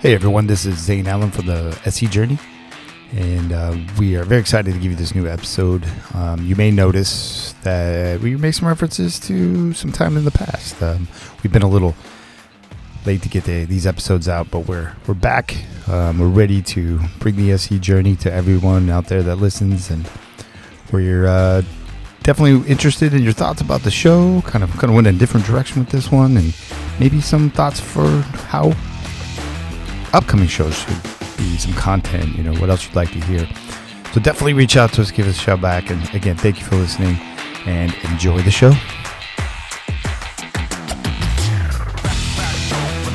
Hey everyone, this is Zane Allen from the SE Journey, and we are very excited to give you this new episode. You may notice that we make some references to some time in the past. We've been a little late to get these episodes out, but we're back. We're ready to bring the SE Journey to everyone out there that listens, and we're definitely interested in your thoughts about the show. Kind of went in a different direction with this one, and maybe some thoughts for how upcoming shows should be, some content, what else you'd like to hear. So definitely reach out to us, give us a shout back. And again, thank you for listening and enjoy the show.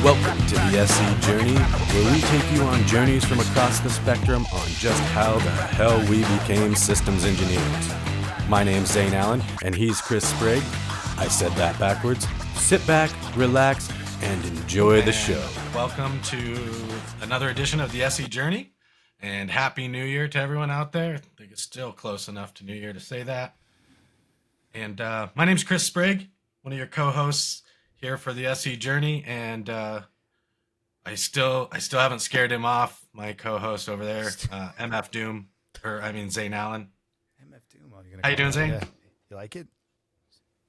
Welcome to the SE Journey, where we take you on journeys from across the spectrum on just how the hell we became systems engineers. My name's Zane Allen, and he's Chris Sprague. I said that backwards. Sit back, relax, and enjoy the show. Welcome to another edition of the SE Journey, and Happy New Year to everyone out there. I think it's still close enough to New Year to say that. And my name's Chris Sprague, one of your co-hosts here for the SE Journey, and I still haven't scared him off. My co-host over there, MF Doom, Zane Allen. MF Doom. How you doing, Zane? Yeah. You like it?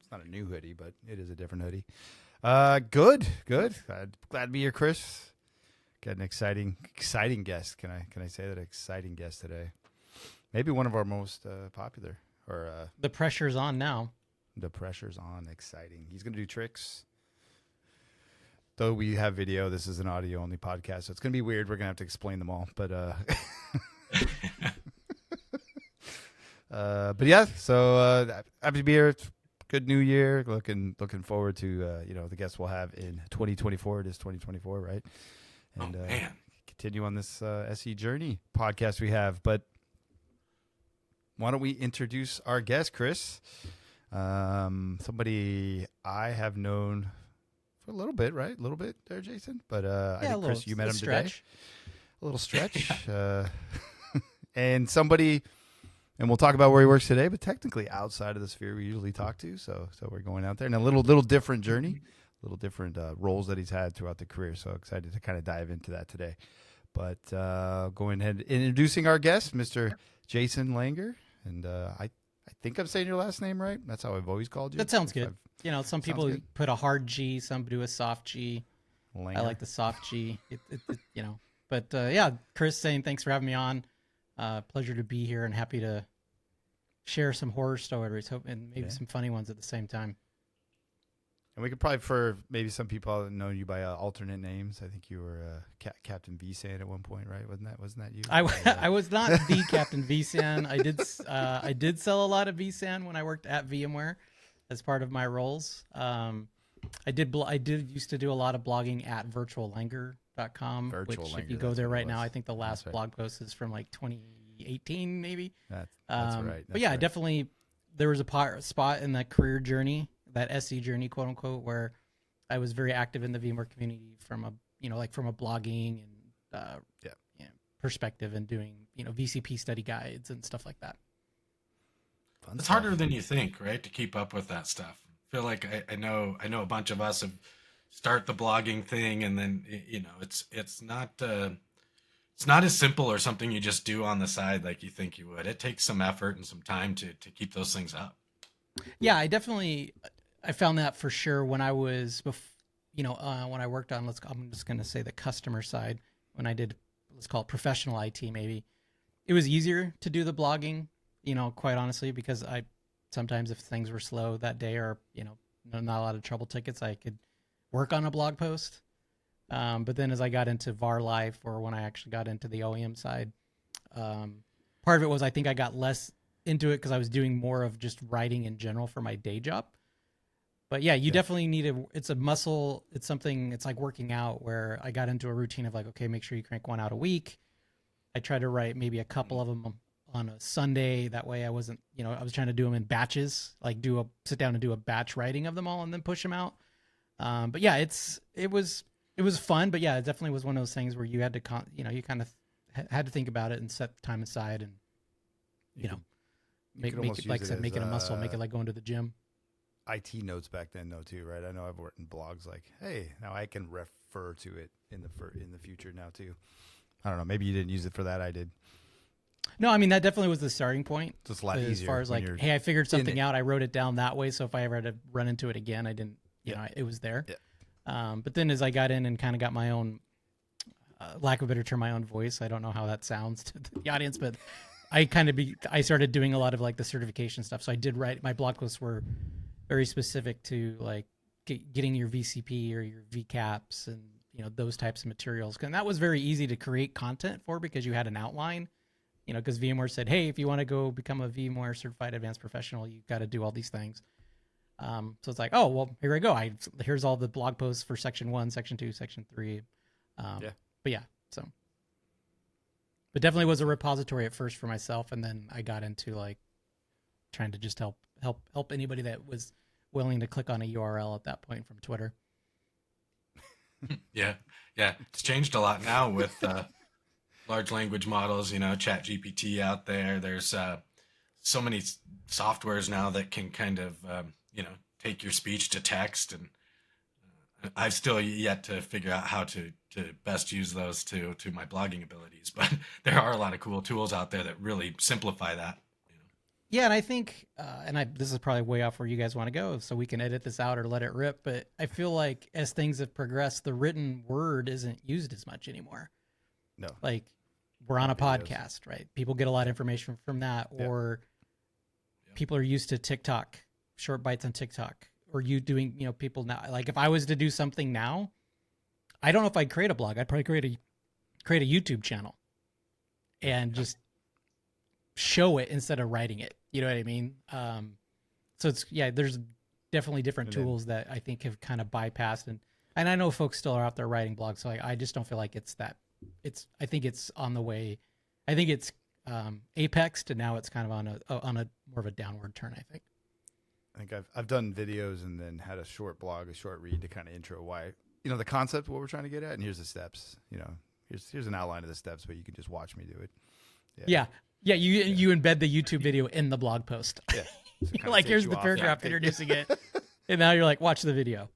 It's not a new hoodie, but it is a different hoodie. Good. Glad to be here, Chris. Got an exciting guest. Can I say that? Exciting guest today. Maybe one of our most popular. Or the pressure's on now. The pressure's on. Exciting. He's gonna do tricks. Though we have video, this is an audio only podcast, so it's gonna be weird. We're gonna have to explain them all, but but yeah. So happy to be here. Good New Year. Looking forward to the guests we'll have in 2024. It is 2024, right? And continue on this SE Journey podcast we have. But why don't we introduce our guest, Chris? Somebody I have known for a little bit, right? A little bit there, Jason. But I think Chris, you met him today. A little stretch. And somebody. And we'll talk about where he works today, but technically outside of the sphere we usually talk to. So we're going out there and a little different journey, little different roles that he's had throughout the career. So excited to kind of dive into that today. But going ahead and introducing our guest, Mr. Jason Langer. And I think I'm saying your last name right. That's how I've always called you. That sounds good. Some people put a hard G, some do a soft G. Langer. I like the soft G. But yeah, Chris, saying thanks for having me on. Pleasure to be here and happy to share some horror stories, and maybe some funny ones at the same time. And we could probably, for maybe some people that know you by alternate names. I think you were Captain VSAN at one point, right? Wasn't that you? I was not the Captain VSAN. I did sell a lot of VSAN when I worked at VMware as part of my roles. I did used to do a lot of blogging at virtuallanger.com, which if you go there right now, I think the last blog post is from like 2018, maybe. That's right. But yeah, definitely there was a spot in that career journey, that SE journey, quote unquote, where I was very active in the VMware community from a blogging and perspective, and doing VCP study guides and stuff like that. It's harder than you think, right, to keep up with that stuff. I feel like I know a bunch of us have start the blogging thing, and then it's not as simple or something you just do on the side like you think you would. It takes some effort and some time to keep those things up. Yeah, I found that for sure when I was when I worked on I'm just going to say the customer side, when I did, let's call it professional IT, maybe it was easier to do the blogging, quite honestly, because I sometimes, if things were slow that day or not a lot of trouble tickets, I could work on a blog post. But then as I got into VAR Life, or when I actually got into the OEM side, part of it was I think I got less into it because I was doing more of just writing in general for my day job. But yeah, you definitely need it's a muscle. It's something, it's like working out, where I got into a routine of like, okay, make sure you crank one out a week. I tried to write maybe a couple of them on a Sunday. That way I wasn't, I was trying to do them in batches, like sit down and do a batch writing of them all and then push them out. But yeah, it was fun, but yeah, it definitely was one of those things where you had to, you kind of had to think about it and set time aside, and make it, like I said, make it a muscle, make it like going to the gym. IT notes back then, though, too, right? I know I've written blogs like, hey, now I can refer refer to it in the future now too. I don't know. Maybe you didn't use it for that. I did. No, I mean, that definitely was the starting point. So it's a lot as easier far as when like, you're hey, I figured in something it. out. I wrote it down that way. So if I ever had to run into it again, I didn't, it was there. Yeah. But then as I got in and kind of got my own, lack of a better term, my own voice. I don't know how that sounds to the audience, but I started doing a lot of like the certification stuff. So I did write, my blog posts were very specific to like getting your VCP or your VCAPs and, those types of materials. And that was very easy to create content for because you had an outline, because VMware said, hey, if you want to go become a VMware certified advanced professional, you've got to do all these things. So it's like, oh, well, here I go. Here's all the blog posts for section 1, section 2, section 3. But yeah, so. But definitely was a repository at first for myself. And then I got into like trying to just help anybody that was willing to click on a URL at that point from Twitter. Yeah. It's changed a lot now with large language models, Chat GPT out there. There's so many softwares now that can kind of, take your speech to text. And I've still yet to figure out how to best use those to my blogging abilities. But there are a lot of cool tools out there that really simplify that. Yeah, and I think, this is probably way off where you guys want to go, so we can edit this out or let it rip. But I feel like as things have progressed, the written word isn't used as much anymore. No. Like we're on a Videos. podcast, right? People get a lot of information from that, or people are used to TikTok, short bites on TikTok, or you doing, people now. Like if I was to do something now, I don't know if I'd create a blog. I'd probably create a YouTube channel and just show it instead of writing it. You know what I mean? So there's definitely different tools that I think have kind of bypassed and I know folks still are out there writing blogs. So I just don't feel like I think it's on the way. I think it's apexed and now it's kind of on a more of a downward turn, I think. I think I've done videos and then had a short blog, a short read to kind of intro why, the concept, what we're trying to get at. And here's the steps, here's an outline of the steps, but you can just watch me do it. Yeah. You embed the YouTube video in the blog post. Yeah. So You're like, here's the paragraph introducing it. And now you're like, watch the video.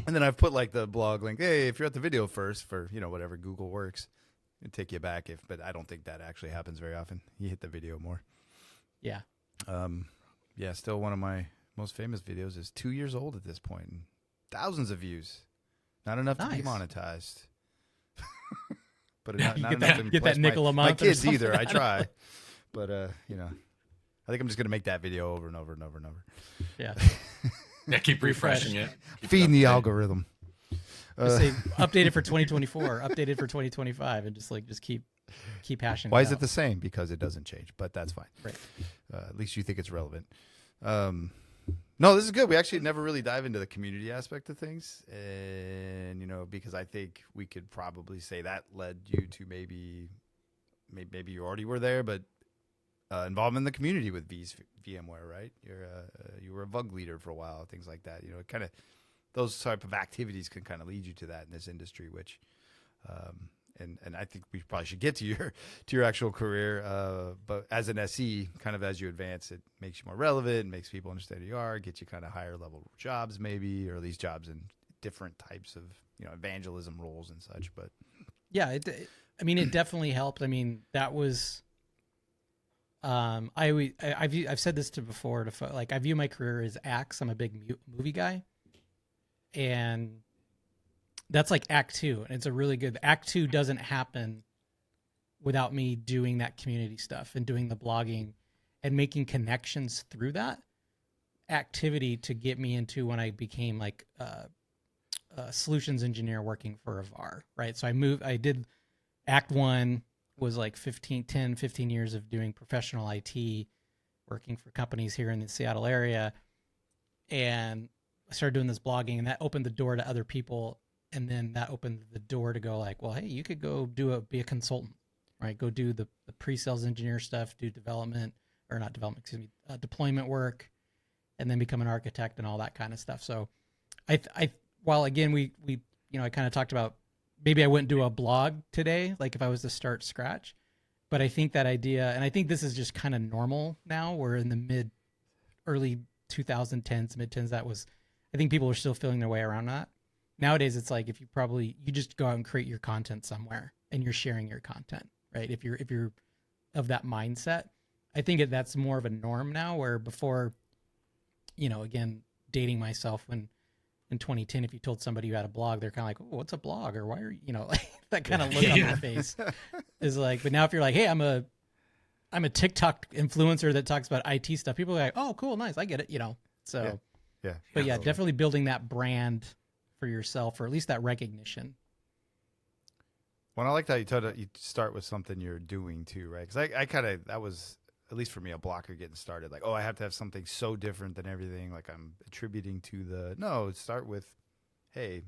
And then I've put like the blog link. Hey, if you're at the video first for, whatever Google works, it'll take you back. But I don't think that actually happens very often. You hit the video more. Yeah. Still one of my most famous videos is 2 years old at this point. And thousands of views. Not enough to be monetized. But not enough to get that nickel a month. My kids or either. I try. But, I think I'm just going to make that video over and over and over and over. Yeah. Yeah, keep refreshing it. Feeding the algorithm. Just say updated for 2024, updated for 2025, and just keep hashing. Why is it the same? Because it doesn't change, but that's fine. Right. At least you think it's relevant. No, this is good. We actually never really dive into the community aspect of things, and because I think we could probably say that led you to maybe you already were there, but involvement in the community with VMware, right? You were a VUG leader for a while, things like that. Kind of those type of activities can kind of lead you to that in this industry, which. And I think we probably should get to your actual career. But as an SE, kind of as you advance, it makes you more relevant, makes people understand who you are, gets you kind of higher level jobs maybe, or at least jobs in different types of evangelism roles and such. But yeah, it definitely helped. I mean, that was. I've said this before. I view my career as acts. I'm a big movie guy, and. That's like Act 2, and it's a really good. Act 2 doesn't happen without me doing that community stuff and doing the blogging and making connections through that activity to get me into when I became like a solutions engineer working for a VAR, right? So I did Act 1 was like 15 years of doing professional IT, working for companies here in the Seattle area, and I started doing this blogging, and that opened the door to other people. And then that opened the door to go like, well, hey, you could go be a consultant, right? Go do the pre-sales engineer stuff, do deployment work, and then become an architect and all that kind of stuff. So while again, we I kind of talked about maybe I wouldn't do a blog today, like if I was to start scratch, but I think that idea, and I think this is just kind of normal now. We're in the early 2010s, mid 10s. I think people are still feeling their way around that. nowadays it's like if you just go out and create your content somewhere and you're sharing your content, right? If you're of that mindset, I think that's more of a norm now, where before, again, dating myself, when in 2010, if you told somebody you had a blog, they're kind of like, oh, what's a blog? Or why are you, like that kind of look on their face is like, but now if you're like, hey, I'm a TikTok influencer that talks about IT stuff, people are like, oh, cool, nice, I get it, so. Yeah. But yeah, definitely building that brand for yourself, or at least that recognition. Well, I like that you start with something you're doing too, right? Because I kind of, that was, at least for me, a blocker getting started. Like, oh, I have to have something so different than everything. Like I'm attributing to no, start with, hey,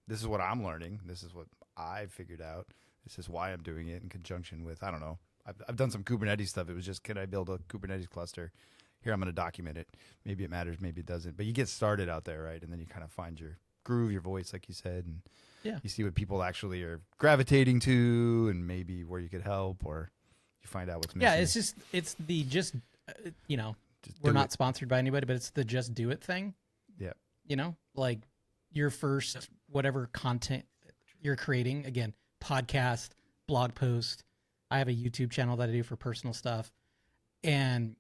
this is what I'm learning. This is what I figured out. This is why I'm doing it in conjunction with, I don't know. I've done some Kubernetes stuff. It was just, can I build a Kubernetes cluster? Here, I'm going to document it. Maybe it matters, maybe it doesn't. But you get started out there, right? And then you kind of find your groove, your voice, like you said, and you see what people actually are gravitating to, and maybe where you could help, or you find out what's missing. Yeah, we're not sponsored by anybody, but it's the just do it thing. Yeah. Like your first whatever content you're creating, again, podcast, blog post. I have a YouTube channel that I do for personal stuff. And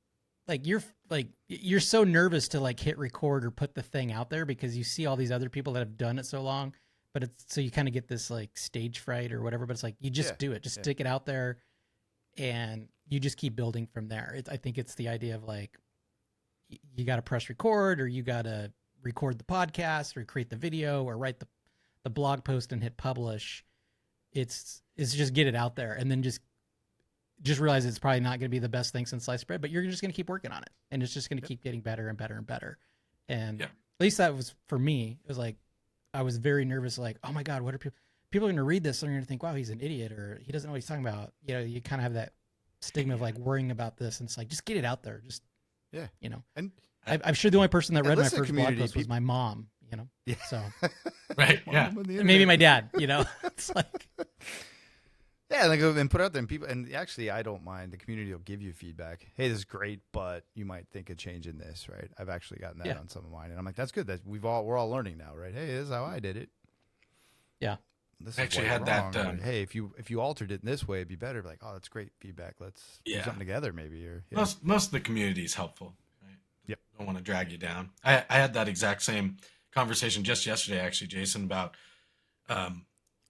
you're so nervous to like hit record or put the thing out there because you see all these other people that have done it so long, but so you kind of get this like stage fright or whatever, but it's like, you just do it, just stick it out there and you just keep building from there. I think it's the idea of like, you got to press record, or you got to record the podcast or create the video or write the blog post and hit publish. It's just get it out there, and then just realize it's probably not going to be the best thing since sliced bread, but you're just going to keep working on it, and it's just going to keep getting better and better and better. And at least that was for me. It was like, I was very nervous, like, oh my God, what are people are going to read this and they're going to think, wow, he's an idiot, or he doesn't know what he's talking about. You kind of have that stigma of like worrying about this, and it's like, just get it out there. Just, and I'm sure the only person that read my first blog post was my mom, so right. Yeah. Maybe my dad, it's like, yeah, and go and put it out there, and people, and actually, I don't mind. The community will give you feedback. Hey, this is great, but you might think of changing this, right? I've actually gotten that on some of mine, and I'm like, that's good. That we're all learning now, right? Hey, this is how I did it. Yeah, this I actually had wrong. that. Hey, if you altered it in this way, it'd be better. Like, oh, that's great feedback. Let's do something together, maybe. Or most of the community is helpful. Right? Yep. Don't want to drag you down. I had that exact same conversation just yesterday, actually, Jason, about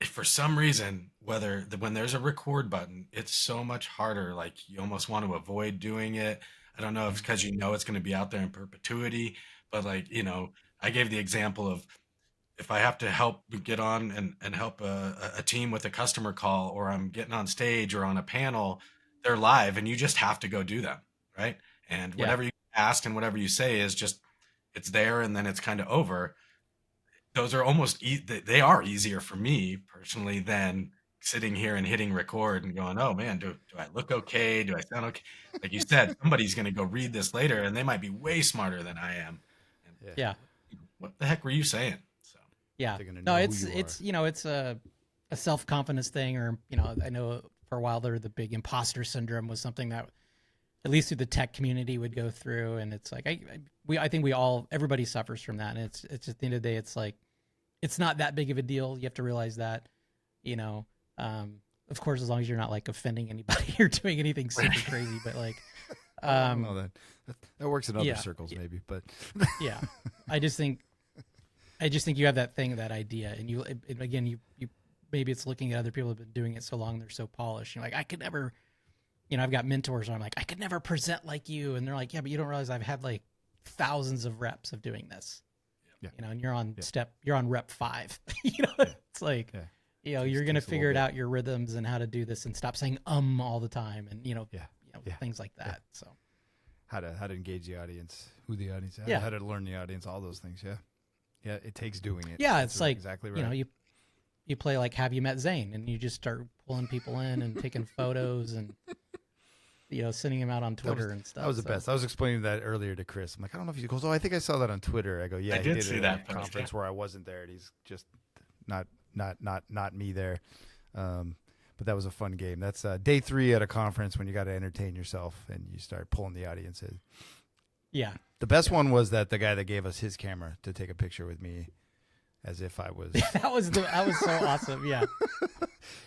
if for some reason, when there's a record button, it's so much harder. Like you almost want to avoid doing it. I don't know if it's because it's going to be out there in perpetuity, but like, I gave the example of if I have to help get on and help a team with a customer call, or I'm getting on stage or on a panel, they're live and you just have to go do them. Right. And whatever you ask and whatever you say is just, it's there and then it's kind of over. Those are almost they are easier for me personally than sitting here and hitting record and going, oh man, do I look okay? Do I sound okay? Like you said, somebody's going to go read this later and they might be way smarter than I am. And what the heck were you saying? So no, it's a self-confidence thing, or I know for a while there, the big imposter syndrome was something that at least through the tech community would go through. And it's like, I think everybody suffers from that. And it's just, at the end of the day, it's like, it's not that big of a deal. You have to realize that, of course, as long as you're not like offending anybody or doing anything super crazy, but like, I don't know that works in other circles maybe, but I just think you have that thing, that idea. And you maybe it's looking at other people who've been doing it so long, they're so polished. You're like, I could never, I've got mentors where I'm like, I could never present like you. And they're like, yeah, but you don't realize I've had like thousands of reps of doing this, and you're on you're on rep 5, it's like, you're going to figure it out, your rhythms and how to do this, and stop saying, all the time. And, things like that. So how to engage the audience, who the audience is, how to learn the audience, all those things. Yeah. It takes doing it. Yeah. It's like, exactly right. You play like, have you met Zane? And you just start pulling people in and taking photos and, sending them out on Twitter and stuff. That was the best. I was explaining that earlier to Chris. I'm like, I don't know if he goes, oh, I think I saw that on Twitter. I go, yeah, I did see that at a conference where I wasn't there, and he's just not me there. But that was a fun game. That's day 3 at a conference when you got to entertain yourself and you start pulling the audience in. Yeah. The best one was that the guy that gave us his camera to take a picture with me. as if I was. that was so awesome. Yeah.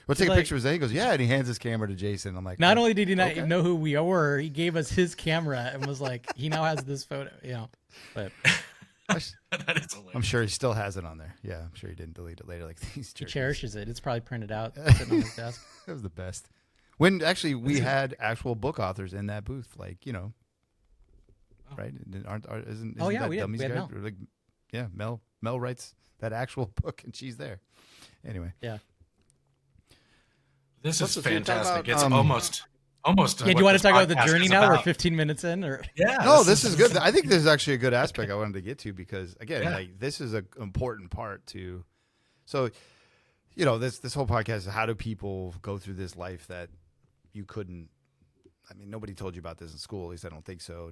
We'll take a like- picture of Zane. He goes, yeah, and he hands his camera to Jason. I'm like, Not only did he not okay. know who we were, he gave us his camera and was like, he now has this photo. But That is hilarious. I'm sure he still has it on there. Yeah, I'm sure he didn't delete it later. Like these he jerkies. cherishes it. It's probably printed out sitting on his desk. That was the best. When actually we had actual book authors in that booth, like right? Isn't Oh, yeah, that we did. Dummies We had Guide? Mel. Or like, yeah, Mel writes that actual book, and she's there. Anyway, Yeah. This Let's is just talk fantastic. about, it's almost. Yeah, do you want to talk about the journey now? We're 15 minutes in, or Yeah. no, this is good. I think this is actually a good aspect I wanted to get to because again, Yeah. like this is an important part to. So, this whole podcast is how do people go through this life that you couldn't. I mean, nobody told you about this in school. At least I don't think so.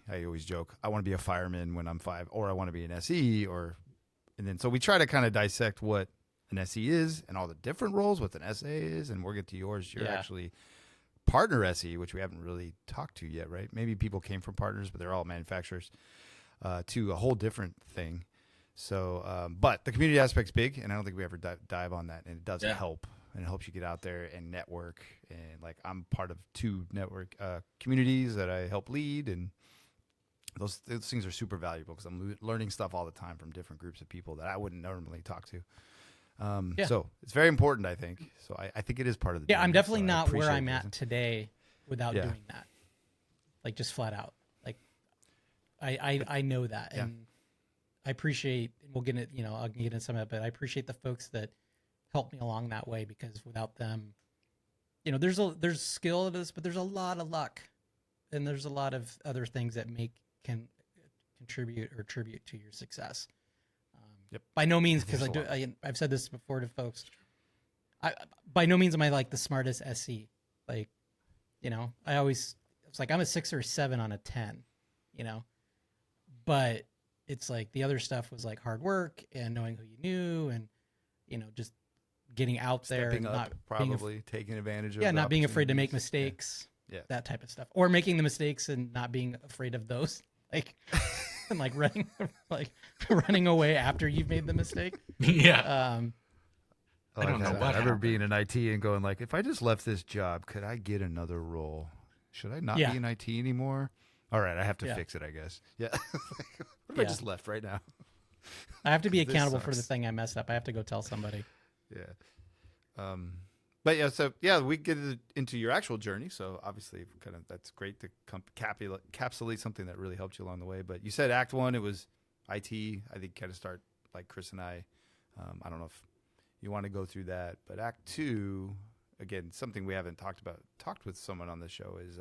I always joke, I want to be a fireman when I'm 5, or I want to be an SE, and then so we try to kind of dissect what an SE is and all the different roles, what an SA is, and we'll get to yours. You're Yeah. actually partner SE, which we haven't really talked to yet, right? Maybe people came from partners, but they're all manufacturers, to a whole different thing. So, but the community aspect's big, and I don't think we ever dive on that, and it does help. And it helps you get out there and network. And like I'm part of 2 network communities that I help lead, and those things are super valuable because I'm learning stuff all the time from different groups of people that I wouldn't normally talk to. So it's very important, I think. So I think it is part of the. yeah, I'm journey, definitely so I not where appreciate I'm it, at Jason. today without Yeah. doing that. Like just flat out. Like I know that, Yeah. and I appreciate. We'll get it. I'll get into some of it, but I appreciate the folks that helped me along that way because without them, there's skill to this, but there's a lot of luck, and there's a lot of other things that can contribute or tribute to your success. Yep. By no means, because There's a lot. I've said this before to folks. By no means am I like the smartest SE. Like, it's like I'm a 6 or 7 on a 10, but it's like the other stuff was like hard work and knowing who you knew and, just getting out there Stepping and up, not being, probably taking advantage of. yeah, the not being afraid to make opportunities. mistakes, Yeah. that type of stuff, or making the mistakes and not being afraid of those, like, and like running away after you've made the mistake. Yeah. Oh, I don't I've know had that. what I remember happened. being in IT and going like, if I just left this job, could I get another role? Should I not Yeah. be in IT anymore? All right, I have to Yeah. fix it, I guess. Yeah. What if I Yeah. just left right now? I have to be This accountable for the sucks. thing I messed up. I have to go tell somebody. Yeah. But yeah, so yeah, we get into your actual journey. So obviously, kind of that's great to encapsulate something that really helped you along the way. But you said Act 1, it was IT. I think kind of start like Chris and I. I don't know if you want to go through that, but Act 2, again, something we haven't talked with someone on the show is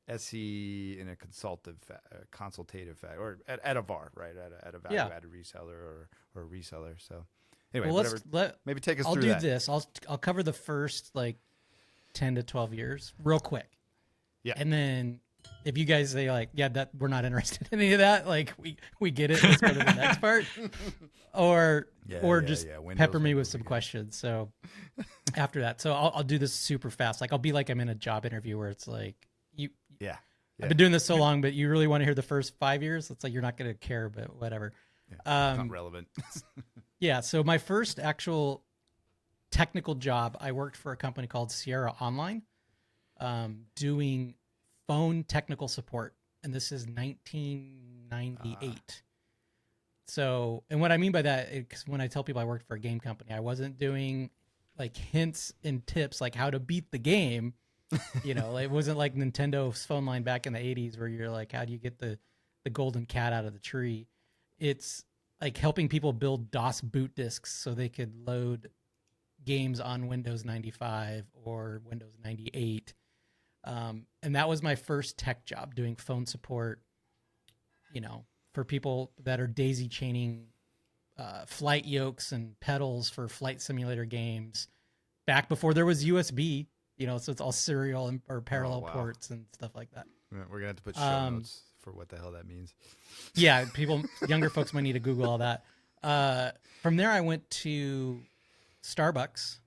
SE in a consultative or at a VAR, right? At a value-added reseller or a reseller. So anyway, Well, whatever. Maybe take us I'll through do that. this. I'll cover the first like 10 to 12 years real quick. Yeah. And then if you guys say like, yeah, that we're not interested in any of that, like we get it. Let's go to the next part. Or just Windows, pepper me with Windows some again. questions. So after that, so I'll do this super fast. Like I'll be like I'm in a job interview where it's like Yeah. I've been doing this so long, but you really want to hear the first 5 years? It's like you're not going to care, but whatever. Not relevant. Yeah. So my first actual technical job, I worked for a company called Sierra Online, doing phone technical support, and this is 1998. So, and what I mean by that, because when I tell people I worked for a game company, I wasn't doing like hints and tips like how to beat the game. It wasn't like Nintendo's phone line back in the 80s where you're like, how do you get the golden cat out of the tree? It's like helping people build DOS boot disks so they could load games on Windows 95 or Windows 98. And that was my first tech job, doing phone support, for people that are daisy chaining flight yokes and pedals for flight simulator games back before there was USB, so it's all serial or parallel wow. ports and stuff like that. We're going to have to put show notes for what the hell that means. Yeah, younger folks might need to Google all that. From there, I went to Starbucks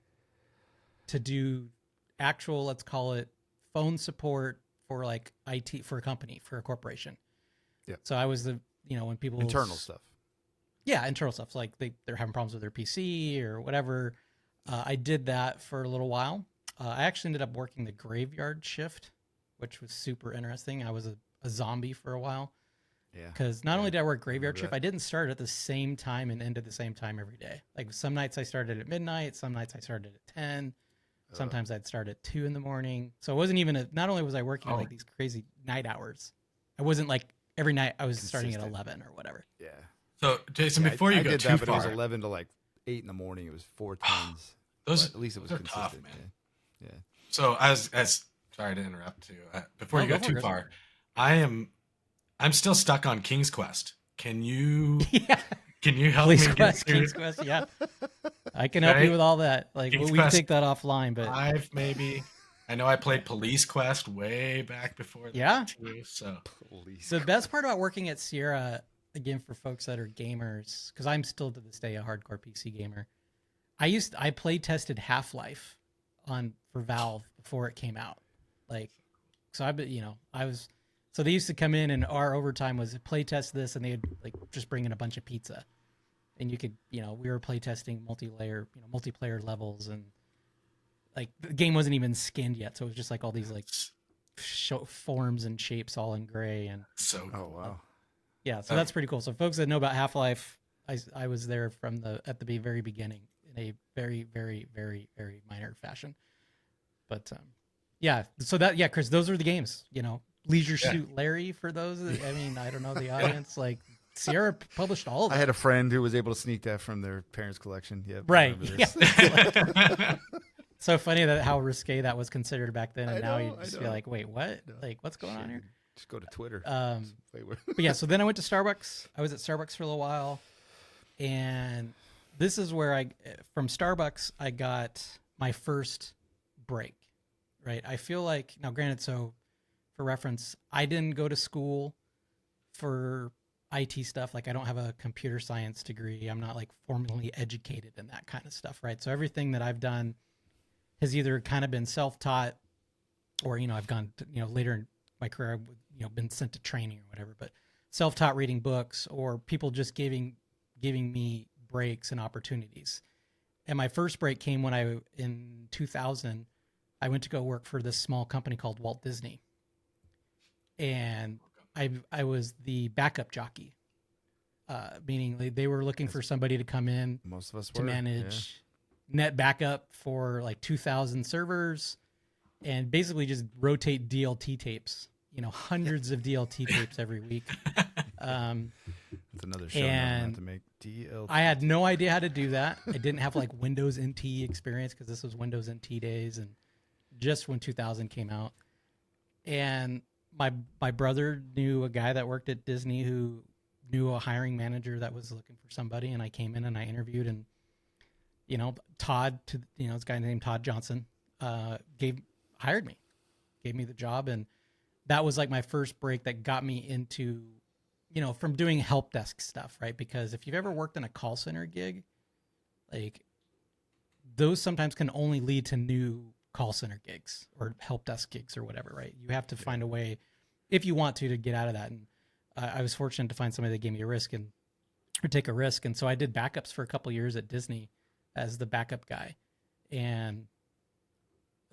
to do actual, let's call it, phone support for like IT for a company, for a corporation. Yeah. So I was when people Internal stuff. Yeah, internal stuff. So like they're having problems with their PC or whatever. I did that for a little while. I actually ended up working the graveyard shift, which was super interesting. I was a zombie for a while. Yeah. Because not only did I work graveyard shift, that. I didn't start at the same time and end at the same time every day. Like some nights I started at midnight, some nights I started at 10. Sometimes I'd start at 2 in the morning. So it wasn't even not only was I working like these crazy night hours, I wasn't like every night I was starting at 11 or whatever. Yeah. So, Jason, before you I go did too that, but far, it was 11 to like 8 in the morning. It was 4 tons. those But at least it was those are tough, consistent. man. Yeah. So as sorry to interrupt too. Before No, you go go for too it. far, I'm still stuck on King's Quest. Can you Yeah. can you help Police me Quest, get through? King's Quest, yeah. I can help Right? you with all that. Like King's we can Quest take that offline, but 5 maybe. I know I played Police Quest way back before that Yeah. too. So Police. the best part about working at Sierra, again, for folks that are gamers, because I'm still to this day a hardcore PC gamer. I play tested Half-Life for Valve before it came out. Like, so so they used to come in and our overtime was play test this, and they'd like just bring in a bunch of pizza, and you could, we were play testing multiplayer levels, and like the game wasn't even skinned yet, so it was just like all these like forms and shapes all in gray, and so Oh, wow. yeah, so that's pretty cool. So folks that know about Half-Life, I was there at the very beginning in a very, very, very, very minor fashion. But yeah, so Chris, those are the games. Leisure Suit Larry for those. I mean, I don't know the audience. Like Sierra published all of I them. had a friend who was able to sneak that from their parents' collection. Yep, I Right. remember Yeah. this. So funny that how risque that was considered back then, and I now know, you I just know. feel like, wait, what? know. Like, what's going on here? Just go to Twitter. Play with- But yeah, so then I went to Starbucks. I was at Starbucks for a little while, and this is where from Starbucks, I got my first break, right? I feel like, now granted, so for reference, I didn't go to school for IT stuff. Like I don't have a computer science degree. I'm not like formally educated in that kind of stuff, right? So everything that I've done has either kind of been self-taught or, I've gone to, later in my career, I've been sent to training or whatever, but self-taught reading books or people just giving me breaks and opportunities. And my first break came when in 2000, I went to go work for this small company called Walt Disney. And I was the backup jockey, meaning they were looking for somebody to come in Most of us to were. manage net backup for like 2,000 servers and basically just rotate DLT tapes, hundreds of DLT tapes every week. It's another show now and not to make. DL. I had no idea how to do that. I didn't have like Windows NT experience because this was Windows NT days and just when 2000 came out. And my brother knew a guy that worked at Disney who knew a hiring manager that was looking for somebody, and I came in and I interviewed, and Todd, this guy named Todd Johnson, hired me, gave me the job, and that was like my first break that got me into, from doing help desk stuff, right? Because if you've ever worked in a call center gig, like those sometimes can only lead to new call center gigs or help desk gigs or whatever, right? You have to find a way, if you want to get out of that. And I was fortunate to find somebody that gave me or take a risk. And so I did backups for a couple of years at Disney as the backup guy. And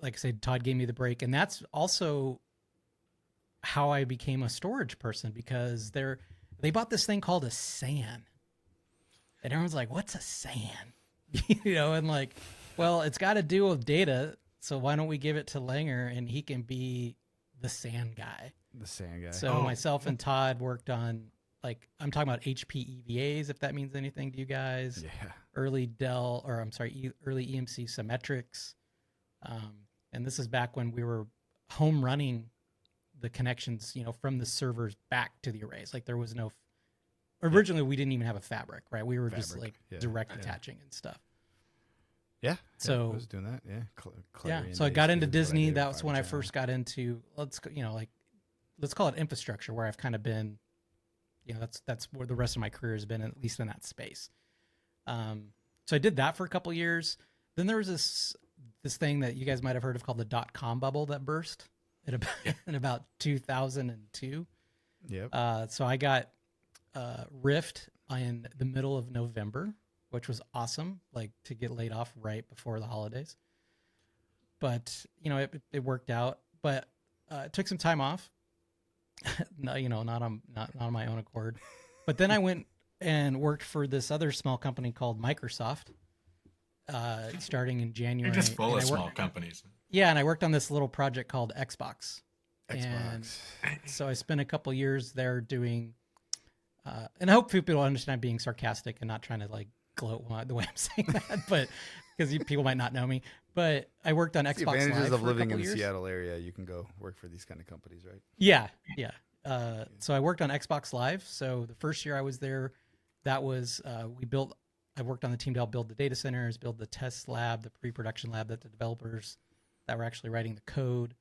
like I said, Todd gave me the break. And that's also how I became a storage person, because they bought this thing called a SAN. And everyone's like, what's a SAN? And like, well, it's got to deal with data. So why don't we give it to Langer and he can be the SAN guy? The sand guy. So myself and Todd worked on, like, I'm talking about HP EVAs, if that means anything to you guys. Yeah. Early early EMC Symmetrics. And this is back when we were home running the connections, from the servers back to the arrays. Like there was no, originally we didn't even have a fabric, right? We were just like direct attaching and stuff. Yeah. So I was doing that. Yeah. Yeah. So I got into Disney. That was when I first got into, let's call it infrastructure, where I've kind of been, that's where the rest of my career has been, at least in that space. So I did that for a couple of years. Then there was this thing that you guys might have heard of called the .com bubble that burst in about 2002. Yep. So I got Rift in the middle of November, which was awesome, like to get laid off right before the holidays. But, it worked out, but it took some time off. No, not on my own accord. But then I went and worked for this other small company called Microsoft, starting in January. You're just full And of small companies. Yeah, and I worked on this little project called Xbox. And so I spent a couple years there doing, and I hope people will understand I'm being sarcastic and not trying to like gloat the way I'm saying that, but because people might not know me. But I worked on Xbox The advantages Live of for living a in couple the years. Seattle area, you can go work for these kind of companies, right? Yeah. So I worked on Xbox Live. So the first year I was there, that was I worked on the team to help build the data centers, build the test lab, the pre-production lab that the developers that were actually writing the code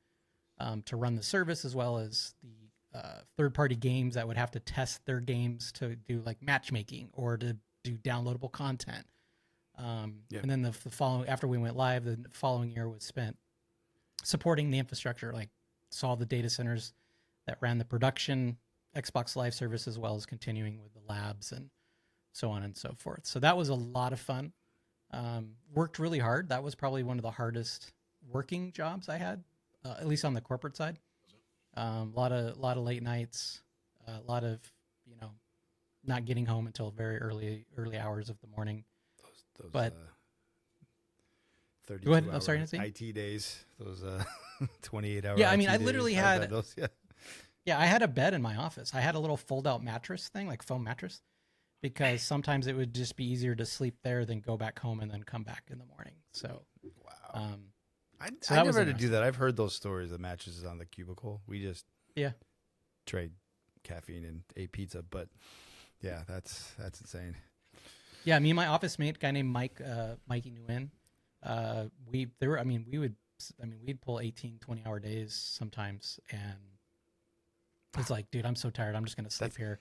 to run the service, as well as the third-party games that would have to test their games to do like matchmaking or to do downloadable content. And then the following, after we went live, the following year was spent supporting the infrastructure, like saw the data centers that ran the production Xbox Live service, as well as continuing with the labs and so on and so forth. So that was a lot of fun. Worked really hard. That was probably one of the hardest working jobs I had, at least on the corporate side. A lot of late nights, a lot of not getting home until very early hours of the morning. Those But 32 go ahead. hour I'm sorry, Nancy? IT days, those 28 hour Yeah, I mean, IT I literally days. had those. Yeah. Yeah, I had a bed in my office. I had a little fold-out mattress thing, like foam mattress, because sometimes it would just be easier to sleep there than go back home and then come back in the morning. So, Wow. so I that was never had to do interesting. that. I've heard those stories. The mattresses on the cubicle. We just Yeah. trade caffeine and ate pizza. But yeah, that's insane. Yeah, me and my office mate, guy named Mike, Mikey Nguyen, we'd pull 18, 20-hour days sometimes, and it's like, dude, I'm so tired. I'm just going to sleep here.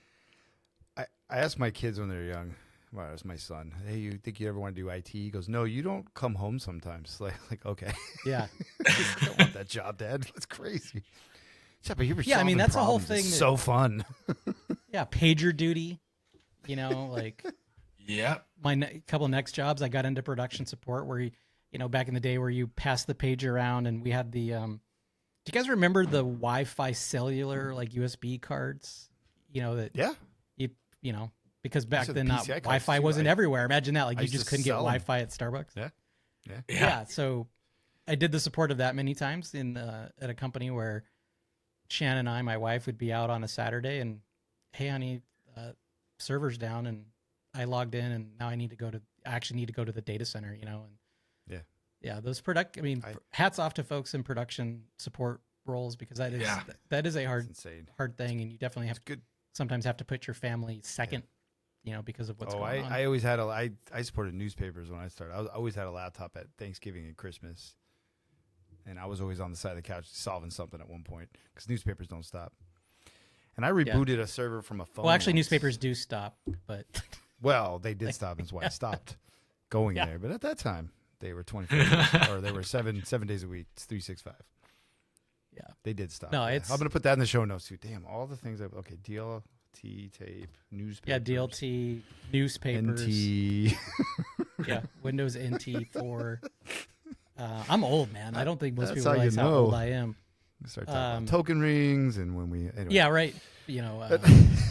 I ask my kids when they're young. Well, it was my son. Hey, you think you ever want to do IT? He goes, no, you don't come home sometimes. Like okay. Yeah. I don't want that job, Dad. That's crazy. Yeah, but you were Yeah, I mean, solving that's the whole problems. It's thing that- so fun. Yeah, pager duty, like Yep. my couple of next jobs, I got into production support where, back in the day where you pass the page around and we had the, do you guys remember the Wi-Fi cellular, like USB cards, that Yeah. because back the then PCI cards Wi-Fi too. wasn't everywhere. Imagine that. Like I you used just to couldn't get sell 'em. Wi-Fi at Starbucks. Yeah. Yeah. So I did the support of that many times at a company where Shannon and my wife, would be out on a Saturday and, hey, honey, server's down, and I logged in, and now I actually need to go to the data center, and yeah, those hats off to folks in production support roles, because that is a It's insane. hard thing, and you definitely It's good. sometimes have to put your family second, because of what's going on. I always had I supported newspapers when I started. I always had a laptop at Thanksgiving and Christmas, and I was always on the side of the couch solving something at one point because newspapers don't stop. And I rebooted a server from a phone. Well, actually, once. newspapers do stop, but Well, they did stop. That's why I stopped going Yeah. there. But at that time, they were 24 or they were seven days a week. It's 365. yeah. They did stop. No, Yeah. it's- I'm gonna put that in the show notes too. Damn, all the things DLT tape, newspapers. Yeah, DLT, newspapers. NT. Yeah, Windows NT 4. I'm old, man. I don't think most That's people how you realize how know. old I am. Start talking about token rings and when we anyway. Yeah, right.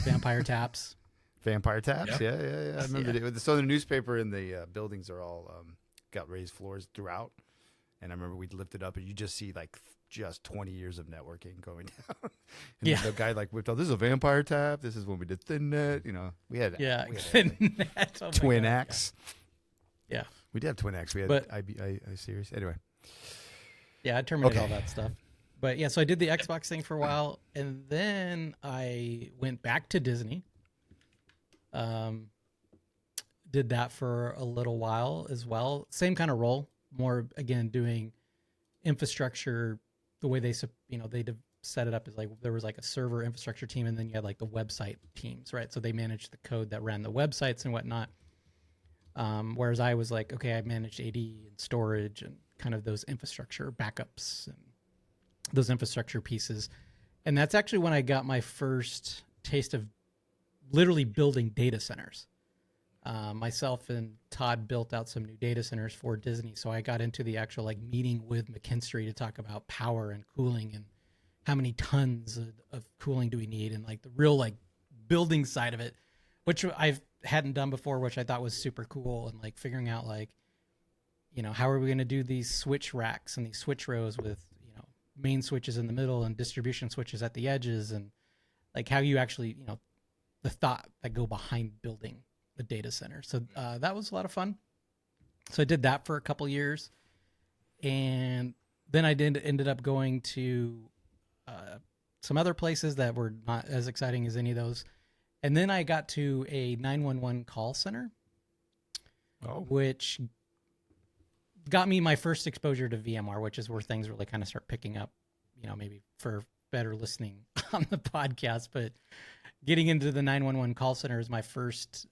Vampire taps. Vampire taps. Yep. Yeah. I remember so the newspaper and the buildings are all got raised floors throughout, and I remember we'd lift it up and you just see like just 20 years of networking going down. And Yeah. the guy like whipped out, this is a vampire tap. This is when we did thin net. We had Yeah. we had That's- oh my twin God, X. Yeah. We did have twin X. We had But- I series. Anyway, Yeah, I terminated all Okay. that stuff. But yeah, so I did the Xbox thing for a while, and then I went back to Disney. Did that for a little while as well. Same kind of role, more again doing infrastructure. The way they set it up is like there was like a server infrastructure team, and then you had like the website teams, right? So they managed the code that ran the websites and whatnot. Whereas I was like, okay, I managed AD and storage and kind of those infrastructure backups and those infrastructure pieces. And that's actually when I got my first taste of literally building data centers. Myself and Todd built out some new data centers for Disney. So I got into the actual like meeting with McKinstry to talk about power and cooling and how many tons of cooling do we need, and like the real like building side of it, which I hadn't done before, which I thought was super cool. And like figuring out like, you know, how are we going to do these switch racks and these switch rows with, you know, main switches in the middle and distribution switches at the edges, and like how you actually, you know, the thought that go behind building the data center. So that was a lot of fun. So I did that for a couple years, and then I ended up going to some other places that were not as exciting as any of those. And then I got to a 911 call center, which got me my first exposure to VMware, which is where things really kind of start picking up, you know, maybe for better listening on the podcast. But getting into the 911 call center is my first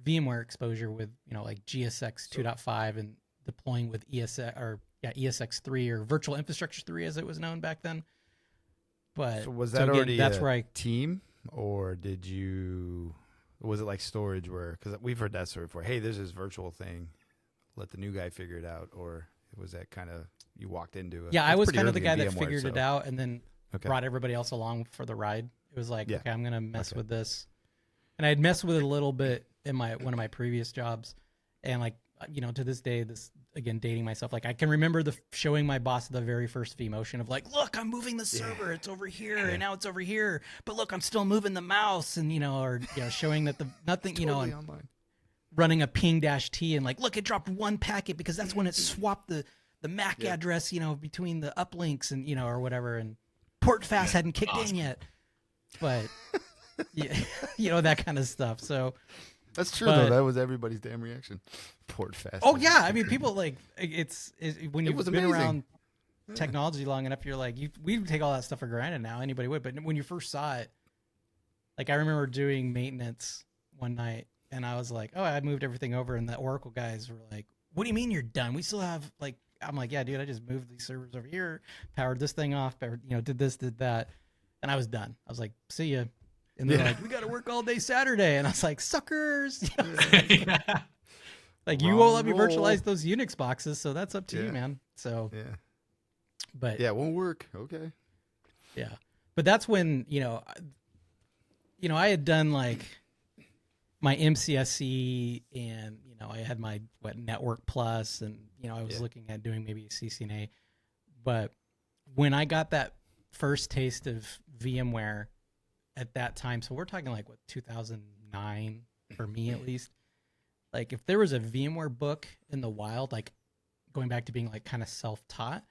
VMware exposure with, you know, like GSX 2.5 and deploying with ESX 3 or Virtual Infrastructure 3 as it was known back then. But so was that already that's a where I team, or was it like storage where, because we've heard that story before, hey, there's this virtual thing, let the new guy figure it out, or was that kind of you walked into it? Yeah, I was kind of the guy that figured it out and then Okay. brought everybody else along for the ride. It was like, Yeah. okay, I'm going to mess with this. And I had messed with it a little bit in one of my previous jobs. And like, you know, to this day, this, again, dating myself, like I can remember showing my boss the very first vMotion of like, look, I'm moving the server. It's over here and now it's over here. But look, I'm still moving the mouse, and, you know, or, you know, showing that nothing, you know, and running a ping-t and like, look, it dropped one packet because that's when it swapped the MAC address, you know, between the uplinks and, you know, or whatever. And port fast hadn't kicked in yet, but yeah, you know, that kind of stuff. So that's true though. That was everybody's damn reaction. Port fast. Oh yeah, I mean, people like it's when you've been amazing. around technology long enough, you're like we take all that stuff for granted now. Anybody would, but when you first saw it, like I remember doing maintenance one night, and I was like, oh, I moved everything over, and the Oracle guys were like, what do you mean you're done? We still have like. I'm like, yeah, dude, I just moved these servers over here, powered this thing off, you know, did this, did that. And I was done. I was like, see ya. And they're like, we got to work all day Saturday. And I was like, suckers. You know, like you won't let me virtualize those Unix boxes. So that's up to you, man. So, but yeah, it won't work. Okay. Yeah. But that's when, you know, I had done like my MCSE, and, you know, I had my Network Plus, and, you know, I was looking at doing maybe a CCNA. But when I got that first taste of VMware at that time, so we're talking like 2009 for me at least, like if there was a VMware book in the wild, like going back to being like kind of self-taught,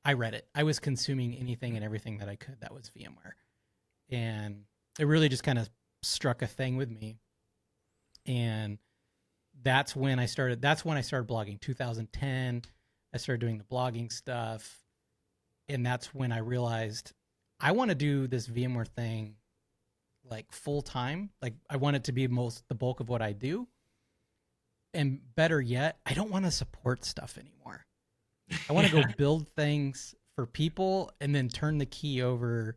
I read it. I was consuming anything and everything that I could that was VMware. And it really just kind of struck a thing with me. And that's when I started blogging. 2010, I started doing the blogging stuff. And that's when I realized I want to do this VMware thing like full time. Like I want it to be the bulk of what I do. And better yet, I don't want to support stuff anymore. I want to go build things for people and then turn the key over.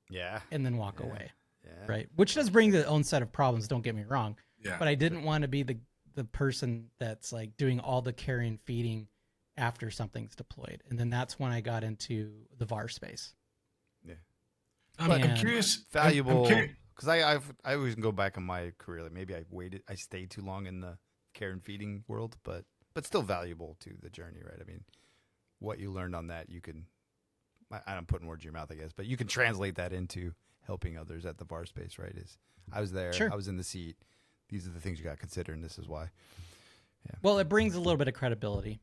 Yeah. And then walk away. Yeah. Right. Which does bring its own set of problems. Don't get me wrong. Yeah. But I didn't want to be the person that's like doing all the carrying and feeding after something's deployed. And then that's when I got into the VAR space. Yeah. I'm curious. Valuable. Because I always go back in my career. Like maybe I stayed too long in the care and feeding world, but still valuable to the journey, right? I mean, what you learned on that, you can, I'm putting words in your mouth, I guess, but you can translate that into helping others at the VAR space, right? I was there, I was in the seat. These are the things you got to consider, and this is why. Yeah. Well, it brings a little bit of credibility.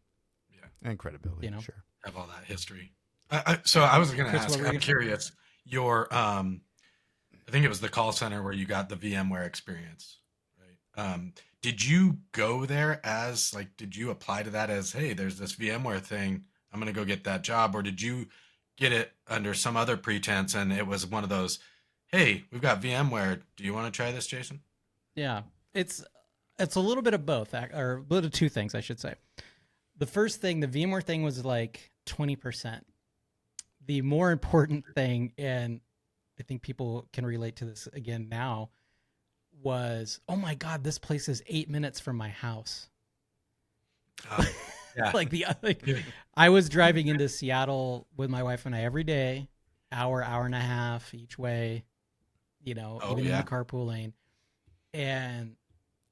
Yeah. And credibility, you know? Sure. Have all that history. So I was going to ask, I'm curious, your, I think it was the call center where you got the VMware experience, right? Did you go there as like, did you apply to that as, hey, there's this VMware thing, I'm going to go get that job? Or did you get it under some other pretense and it was one of those, hey, we've got VMware, do you want to try this, Jason? Yeah, it's a little bit of both, or a little of two things, I should say. The first thing, the VMware thing was like 20%. The more important thing, and I think people can relate to this again now, was, oh my God, this place is 8 minutes from my house. Yeah. like I was driving into Seattle with my wife and I every day, hour and a half each way, you know, Oh, even in yeah. the carpool lane. And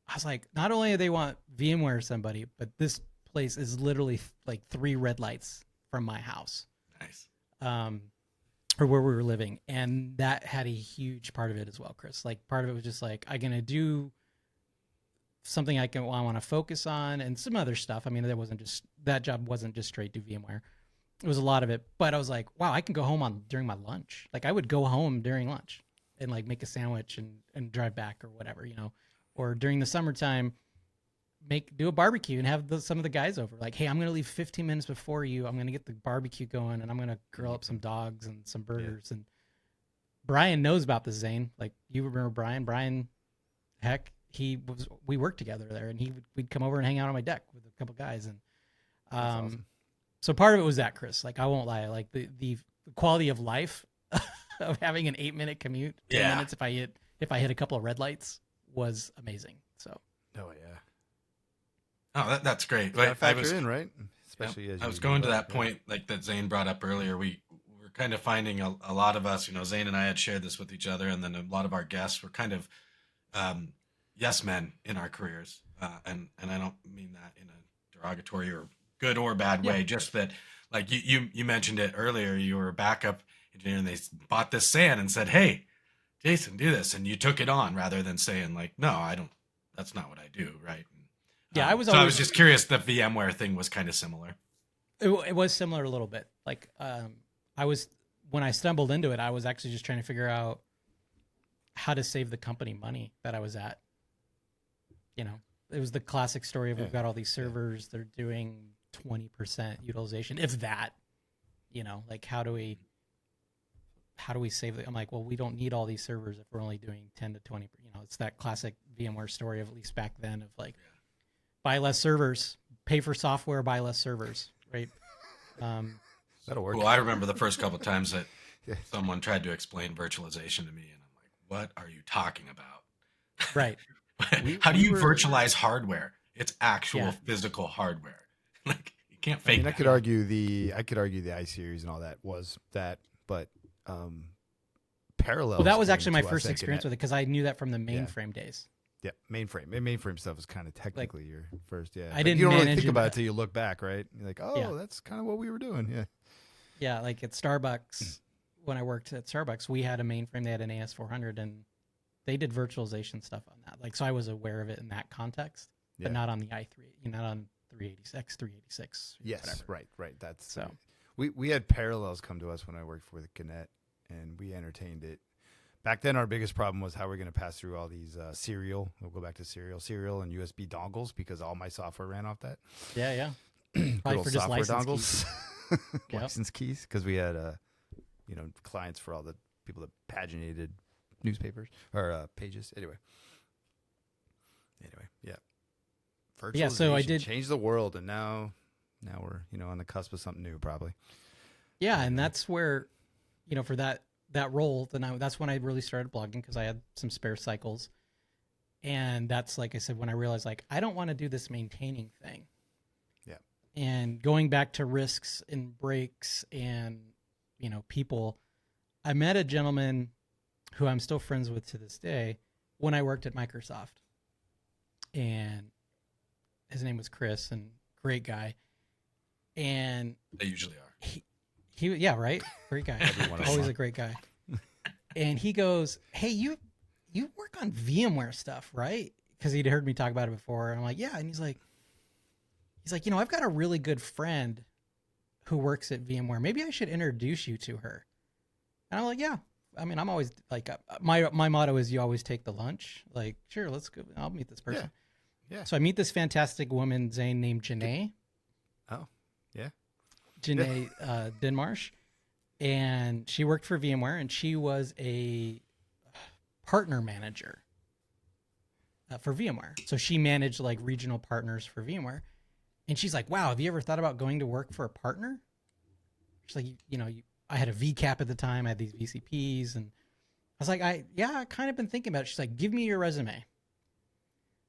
I was like, not only do they want VMware or somebody, but this place is literally like 3 red lights from my house. Nice. Or where we were living. And that had a huge part of it as well, Chris. Like part of it was just like, I'm going to do something I want to focus on and some other stuff. I mean, that job wasn't just straight do VMware. It was a lot of it, but I was like, wow, I can go home during my lunch. Like I would go home during lunch and like make a sandwich and drive back or whatever, you know, or during the summertime, do a barbecue and have some of the guys over. Like, hey, I'm going to leave 15 minutes before you. I'm going to get the barbecue going and I'm going to grill up some dogs and some burgers. Yeah. And Brian knows about this, Zane. Like you remember Brian, heck, we worked together there and we'd come over and hang out on my deck with a couple guys. And, awesome. So part of it was that, Chris, like, I won't lie. Like the quality of life of having an 8-minute commute, 10 minutes if I hit a couple of red lights was amazing. So. Oh yeah. Oh, that's great. Like, factor in, right? Especially as I was going to that point, like that Zane brought up earlier. We were kind of finding a lot of us, you know, Zane and I had shared this with each other, and then a lot of our guests were kind of yes men in our careers, and I don't mean that in a derogatory or good or bad way. Just that, like you mentioned it earlier. You were a backup engineer, and they bought this SAN and said, "Hey, Jason, do this," and you took it on rather than saying like, "No, I don't. That's not what I do." Right. Yeah, I was just curious. The VMware thing was kind of similar. It was similar a little bit. Like, when I stumbled into it, I was actually just trying to figure out how to save the company money that I was at. You know, it was the classic story of we've got all these servers, they're doing 20% utilization, if that. You know, like how do we save it? I'm like, well, we don't need all these servers if we're only doing 10 to 20. You know, it's that classic VMware story of at least back then of like. Buy less servers, pay for software, buy less servers, right? That'll work. Well, I remember the first couple of times that someone tried to explain virtualization to me, and I'm like, what are you talking about? Right. How do you virtualize hardware? It's actual physical hardware. Like, you can't fake I could argue the iSeries and all that was that, but parallel. Well, that was actually my first experience with it because I knew that from the mainframe days. Yeah, mainframe. Mainframe stuff is kind of technically your first. Yeah, I didn't. You don't really think about it till you look back, right? You're like, oh, yeah. That's kind of what we were doing. Yeah. Yeah, like at Starbucks, when I worked at Starbucks, we had a mainframe. They had an AS400, and they did virtualization stuff on that. Like, so I was aware of it in that context, but not on the i3, not on 386. Yes, whatever. right. That's so. We had parallels come to us when I worked with Gannett, and we entertained it. Back then, our biggest problem was how we're going to pass through all these serial. We'll go back to serial and USB dongles because all my software ran off that. Yeah. Probably for just license dongles, keys. license keys, because we had clients for all the people that paginated newspapers or pages. Anyway, yeah. Virtualization yeah, so I did change the world, and now we're on the cusp of something new, probably. Yeah, and that's where, for that role, that's when I really started blogging because I had some spare cycles. And that's, like I said, when I realized, like, I don't want to do this maintaining thing. Yeah. And going back to risks and breaks and, people, I met a gentleman who I'm still friends with to this day when I worked at Microsoft. And his name was Chris, and great guy. And they usually are. Yeah, right? Great guy. Always a great guy. And he goes, hey, you work on VMware stuff, right? Because he'd heard me talk about it before. And I'm like, yeah. And he's like, I've got a really good friend who works at VMware. Maybe I should introduce you to her. And I'm like, yeah. I mean, I'm always like, my motto is you always take the lunch. Like, sure, let's go. I'll meet this person. Yeah. So I meet this fantastic woman, Zane, named Janae. Oh, yeah. Janae Denmarsh, and she worked for VMware, and she was a partner manager for VMware. So she managed like regional partners for VMware, and she's like, "Wow, have you ever thought about going to work for a partner?" She's like, I had a VCAP at the time, I had these VCPs, and was like, I kind of been thinking about it. She's like, give me your resume.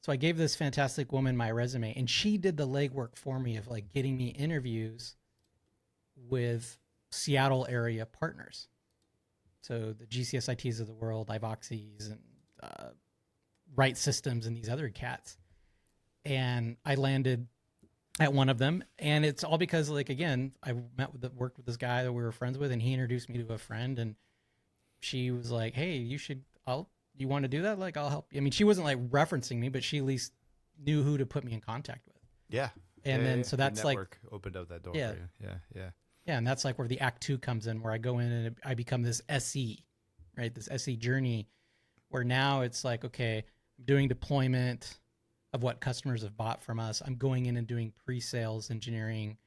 So I gave this fantastic woman my resume, and she did the legwork for me of like getting me interviews with Seattle area partners. So the GCSITs of the world, Ivoxys and Right Systems and these other cats. And I landed at one of them, and it's all because, like, again, I worked with this guy that we were friends with, and he introduced me to a friend, and she was like, "Hey, you want to do that? Like, I'll help you." I mean, she wasn't like referencing me, but she at least knew who to put me in contact with. Yeah. And then so that's the like network opened up that door Yeah. for you. Yeah. Yeah, and that's like where the Act 2 comes in, where I go in and I become this SE, right? This SE journey, where now it's like, okay, I'm doing deployment of what customers have bought from us. I'm going in and doing pre-sales engineering,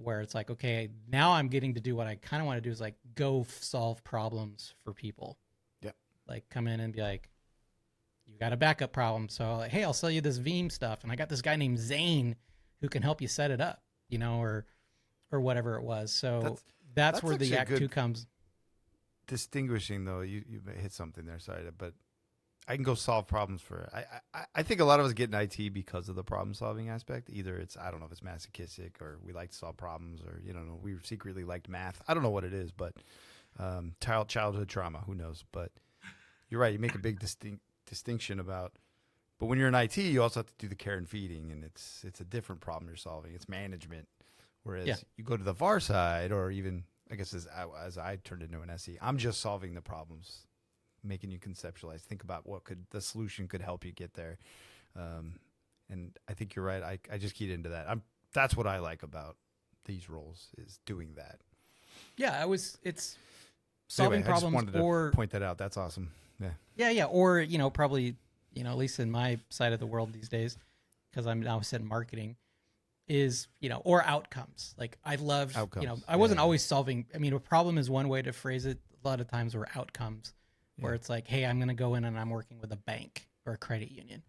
where it's like, okay, now I'm getting to do what I kind of want to do is like go solve problems for people. Yep. Like come in and be like, you got a backup problem. So like, hey, I'll sell you this Veeam stuff. And I got this guy named Zane who can help you set it up, or whatever it was. So that's where the Act 2 comes. Distinguishing though, you hit something there. Sorry, but I can go solve problems for. I think a lot of us get in IT because of the problem solving aspect. Either it's, I don't know if it's masochistic, or we like to solve problems, or we secretly liked math. I don't know what it is, but childhood trauma. Who knows? But you're right. You make a big distinction about. But when you're in IT, you also have to do the care and feeding, and it's a different problem you're solving. It's management. Whereas you go to the VAR side, or even I guess as I turned into an SE, I'm just solving the problems, making you conceptualize, think about what the solution could help you get there. And I think you're right. I just keyed into that. That's what I like about these roles, is doing that. Yeah, it's solving anyway, problems, I just wanted to point that out. That's awesome. Yeah. Yeah. Or, probably, at least in my side of the world these days, because I'm now set in marketing, is, or outcomes. Like I love, outcomes. I wasn't always solving. I mean, a problem is one way to phrase it. A lot of times were outcomes, where it's like, hey, I'm going to go in and I'm working with a bank or a credit union.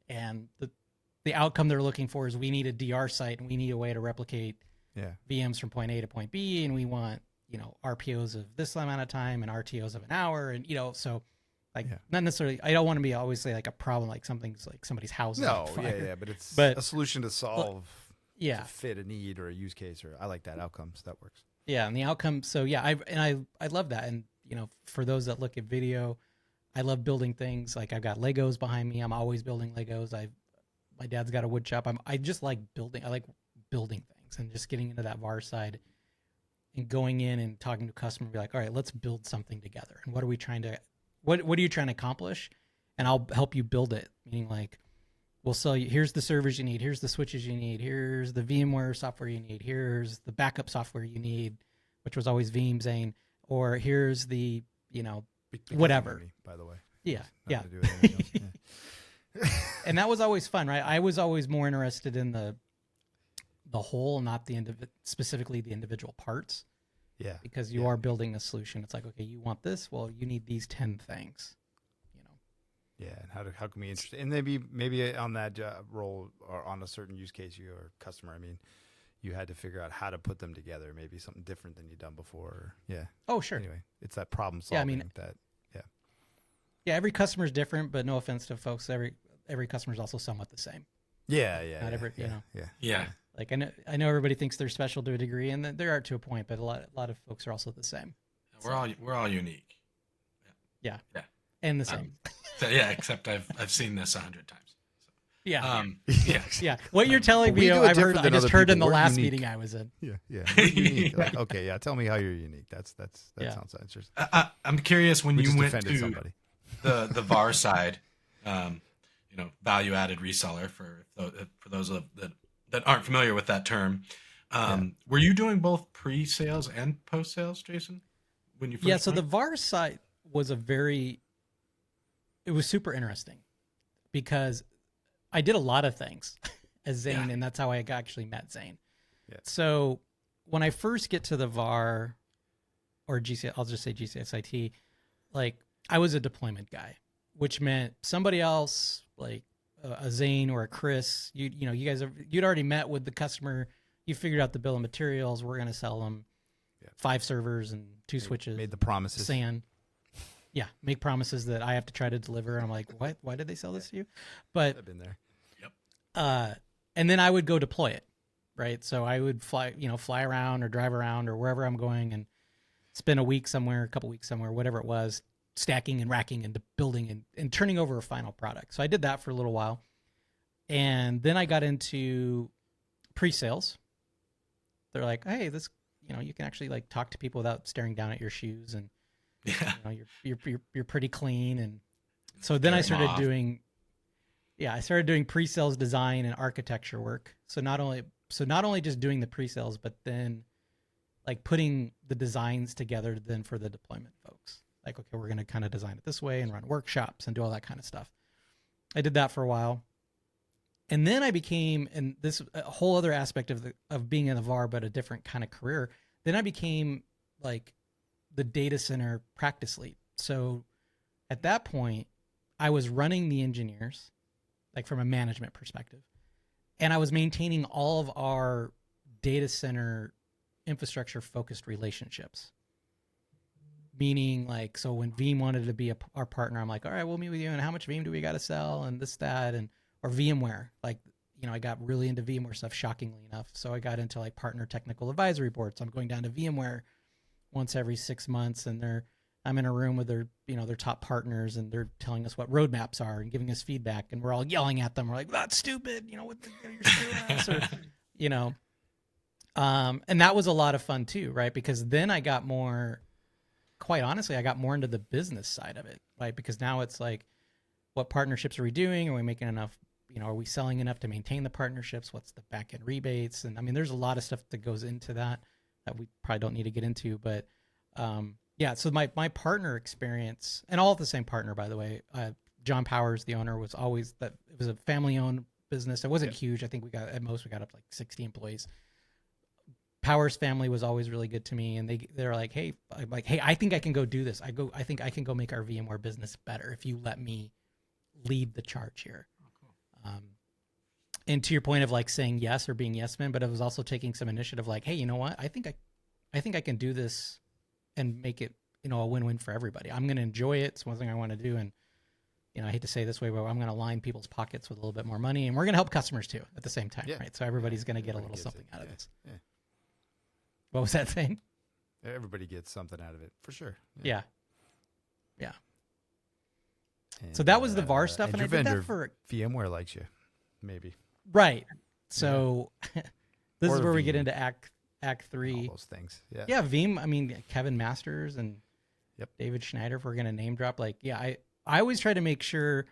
And the outcome they're looking for is we need a DR site and we need a way to replicate VMs from point A to point B. And we want, RPOs of this amount of time and RTOs of an hour. And, so like not necessarily, I don't want to be always say like a problem, like something's like somebody's house. No, but it's a solution to solve, to fit a need or a use case, or I like that outcomes. That works. Yeah. And the outcome. So I love that. And, for those that look at video, I love building things. Like I've got Legos behind me. I'm always building Legos. My dad's got a wood shop. I just like building. I like building things and just getting into that VAR side and going in and talking to a customer and be like, all right, let's build something together. And what are we trying to, what are you trying to accomplish? And I'll help you build it. Meaning like, we'll sell you, here's the servers you need. Here's the switches you need. Here's the VMware software you need. Here's the backup software you need, which was always Veeam, Zane. Or here's the, whatever. Me, by the way. Yeah. Yeah. And that was always fun, right? I was always more interested in the whole, not specifically the individual parts. Yeah. Because you are building a solution. It's like, okay, you want this? Well, you need these 10 things. Yeah, and how can we interested? And maybe on that role or on a certain use case, your customer, you had to figure out how to put them together, maybe something different than you've done before. Yeah. Oh, sure. Anyway, it's that problem solving. Yeah, every customer is different, but no offense to folks, every customer is also somewhat the same. Yeah. Not every, Yeah. Like I know everybody thinks they're special to a degree, and they are to a point, but a lot of folks are also the same. We're all unique. Yeah. And the same. Except I've seen this 100 times. So. Yeah. Yeah. What you're telling me, I just heard in the last meeting I was in. Yeah. We're unique. Like, okay. Yeah. Tell me how you're unique. That sounds interesting. I'm curious when you went to somebody. the VAR side, value added reseller for those that aren't familiar with that term. Were you doing both pre-sales and post-sales, Jason? When you first so the VAR side was it was super interesting because I did a lot of things as Zane, and that's how I actually met Zane. Yeah. So when I first get to the VAR or GCS, I'll just say GCSIT, like I was a deployment guy, which meant somebody else, like a Zane or a Chris, you guys you'd already met with the customer, you figured out the bill of materials, we're going to sell them 5 servers and 2 switches, made the promises, SAN. yeah, make promises that I have to try to deliver. And I'm like, what? Why did they sell this to you? But I've been there. and then I would go deploy it, right? So I would fly around or drive around or wherever I'm going and spend a week somewhere, a couple weeks somewhere, whatever it was, stacking and racking and building and turning over a final product. So I did that for a little while. And then I got into pre-sales. They're like, hey, this, you can actually like talk to people without staring down at your shoes, and you're pretty clean. And so then I started doing pre-sales design and architecture work. So not only just doing the pre-sales, but then like putting the designs together then for the deployment folks. Like, okay, we're going to kind of design it this way and run workshops and do all that kind of stuff. I did that for a while. And then I became, and this a whole other aspect of being in the VAR, but a different kind of career. Then I became like the data center practice lead. So at that point, I was running the engineers, like from a management perspective, and I was maintaining all of our data center infrastructure focused relationships. Meaning, like, so when Veeam wanted to be our partner, I'm like, all right, we'll meet with you, and how much Veeam do we got to sell, and this, that, and or VMware. Like, I got really into VMware stuff, shockingly enough. So I got into like partner technical advisory boards. I'm going down to VMware once every 6 months, and I'm in a room with their top partners, and they're telling us what roadmaps are and giving us feedback, and we're all yelling at them. We're like, that's stupid. You're screwing us, or, and that was a lot of fun too, right? Because then I got more, quite honestly, I got more into the business side of it, right? Because now it's like, what partnerships are we doing? Are we making enough? Are we selling enough to maintain the partnerships? What's the back end rebates? And I mean, there's a lot of stuff that goes into that we probably don't need to get into, but yeah. So my partner experience, and all the same partner, by the way, John Powers, the owner, was always that. It was a family owned business. It wasn't huge. I think we got up to like 60 employees. Powers family was always really good to me, and they're like, hey, I'm like, hey, I think I can go do this. I think I can go make our VMware business better if you let me lead the charge here. And to your point of like saying yes or being yes man, but it was also taking some initiative, like, hey, you know what? I think I can do this and make it, a win-win for everybody. I'm going to enjoy it. It's one thing I want to do. And, I hate to say it this way, but I'm going to line people's pockets with a little bit more money, and we're going to help customers too at the same time. Yeah. Right. So everybody's going to get a little something out of this. Yeah. What was that thing? Everybody gets something out of it for sure. Yeah. And, so that was the VAR stuff, and I did that for VMware likes you, maybe. Right. So this is where we get into Act 3. All those things. Yeah. Yeah. Veeam. I mean, Kevin Masters and David Schneider. If we're gonna name drop, like, I always try to make sure,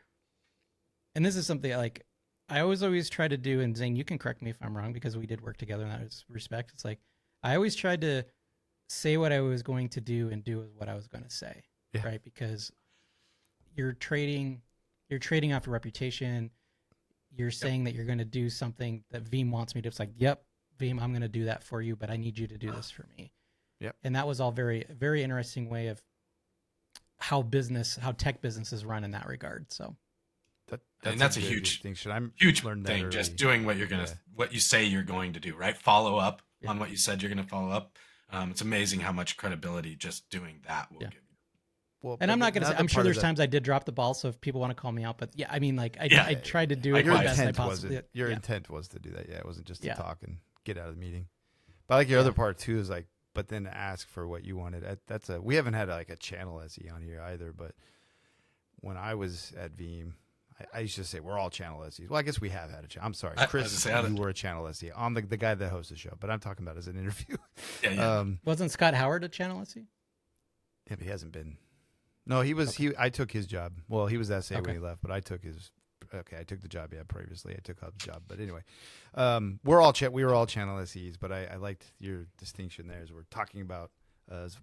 and this is something like I always try to do. And Zane, you can correct me if I'm wrong, because we did work together in that respect. It's like I always tried to say what I was going to do and do what I was going to say. Yeah. Right. Because you're trading off your reputation. You're saying that you're going to do something that Veeam wants me to. It's like, yep, Veeam, I'm going to do that for you, but I need you to do this for me. Yep. And that was all very, very interesting way of how tech businesses run in that regard. So that's a huge distinction. Huge thing. Just doing what what you say you're going to do, right? Follow up on what you said you're going to follow up. It's amazing how much credibility just doing that will give you. Well, and I'm not going to say, I'm sure there's times I did drop the ball. So if people want to call me out, but yeah, I mean, like I tried to do it the best I possibly. Your intent was to do that. Yeah. It wasn't just to talk and get out of the meeting. But like your other part too is like, but then ask for what you wanted. We haven't had like a channel SE on here either, but when I was at Veeam, I used to say we're all channel SEs. Well, I guess we have had a channel. I'm sorry, Chris, you were a channel SE. I'm the guy that hosts the show, but I'm talking about as an interview. Yeah. Wasn't Scott Howard a channel SE? Yeah, but he hasn't been. No, he was. Okay. I took his job. Well, he was SA when he left, but I took his. Okay, I took the job. Yeah, previously I took Hub's job, but anyway, we were all channel SEs. But I liked your distinction there. As we're talking about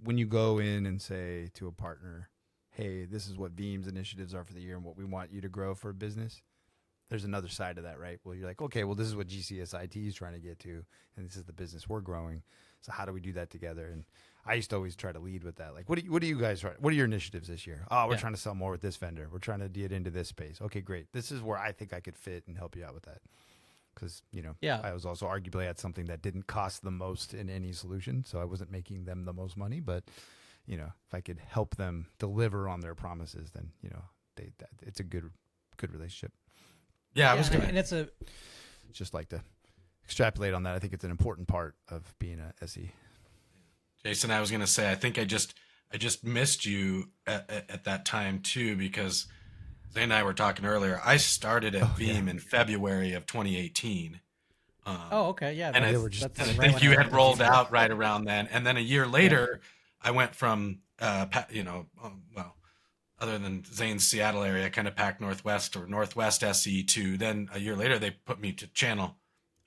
when you go in and say to a partner, "Hey, this is what Veeam's initiatives are for the year and what we want you to grow for a business." There's another side of that, right? Well, you're like, okay, well, this is what GCS IT is trying to get to, and this is the business we're growing. So how do we do that together? And I used to always try to lead with that. Like, what are you guys? What are your initiatives this year? Oh, we're trying to sell more with this vendor. We're trying to get into this space. Okay, great. This is where I think I could fit and help you out with that. Because I was also arguably at something that didn't cost the most in any solution, so I wasn't making them the most money. But if I could help them deliver on their promises, then it's a good relationship. Yeah, I was and gonna. it's a Just like to extrapolate on that. I think it's an important part of being a SE. Jason, I was gonna say, I think I just missed you at that time too, because Zane and I were talking earlier. I started at Veeam in February of 2018. oh, okay, yeah. And I think you had rolled out right around then. And then a year later, I went from, other than Zane's Seattle area, kind of Pac Northwest or Northwest SE to then a year later, they put me to Channel